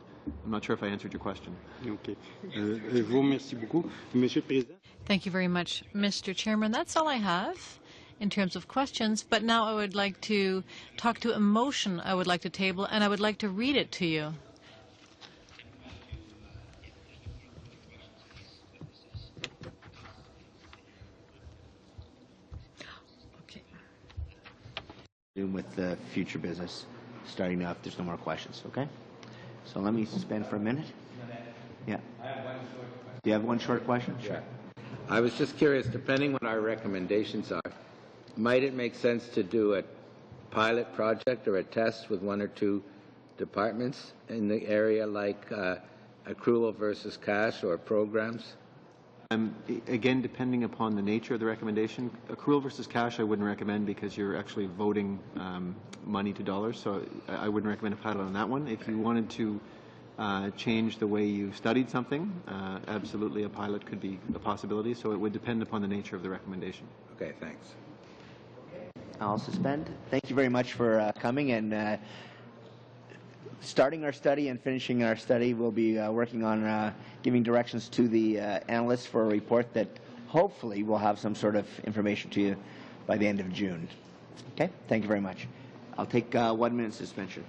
not sure if I answered your question. Okay. Vous remercie beaucoup. Monsieur le Président. Thank you very much, Mr. Chairman. That's all I have in terms of questions, but now I would like to talk to a motion I would like to table, and I would like to read it to you. With the future business starting now if there's no more questions, okay? So let me suspend for a minute. Yeah. Do you have one short question? Sure. I was just curious, depending what our recommendations are, might it make sense to do a pilot project or a test with 1 or 2 departments in the area like accrual versus cash or programs? Again, depending upon the nature of the recommendation, accrual versus cash I wouldn't recommend because you're actually voting money to dollars, so I wouldn't recommend a pilot on that one. If you wanted to change the way you studied something, absolutely a pilot could be a possibility, so it would depend upon the nature of the recommendation. Okay, thanks. I'll suspend. Thank you very much for coming and starting our study and finishing our study. We'll be working on giving directions to the analysts for a report that hopefully will have some sort of information to you by the end of June. Okay? Thank you very much. I'll take 1 minute suspension.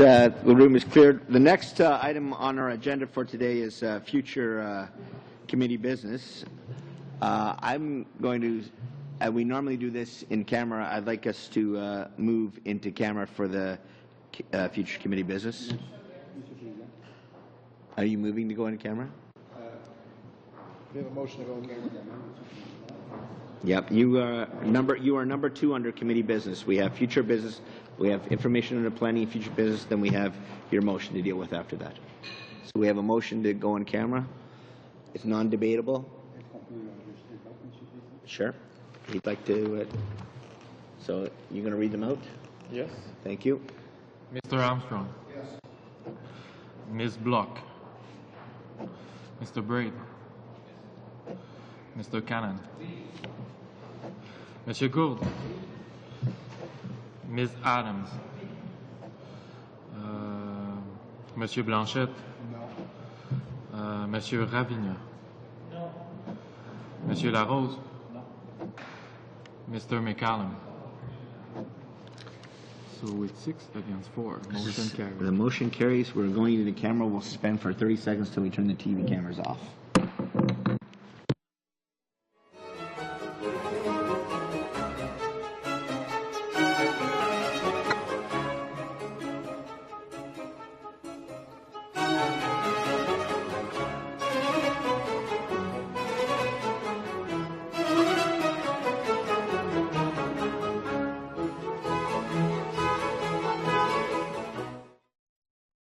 the room is cleared. The next item on our agenda for today is future committee business. I'm going to, we normally do this in camera. I'd like us to move into camera for the future committee business. Are you moving to go into camera? We have a motion to go in camera. Yep, you are number 2 under committee business. We have future business, we have information under planning, future business, then we have your motion to deal with after that. So we have a motion to go on camera. It's non-debatable. Sure. He'd like to. So you're going to read them out? Yes. Thank you. Mr. Armstrong. Yes. Ms. Block. Mr. Braid. Mr. Cannon. Monsieur Gould. Ms. Adams. Monsieur Blanchette. No. Monsieur Ravigna. No. Monsieur Larose. No. Mr. McCallum. So it's 6 against 4. Motion carries. The motion carries. We're going into the camera. We'll suspend for 30 seconds till we turn the TV cameras off.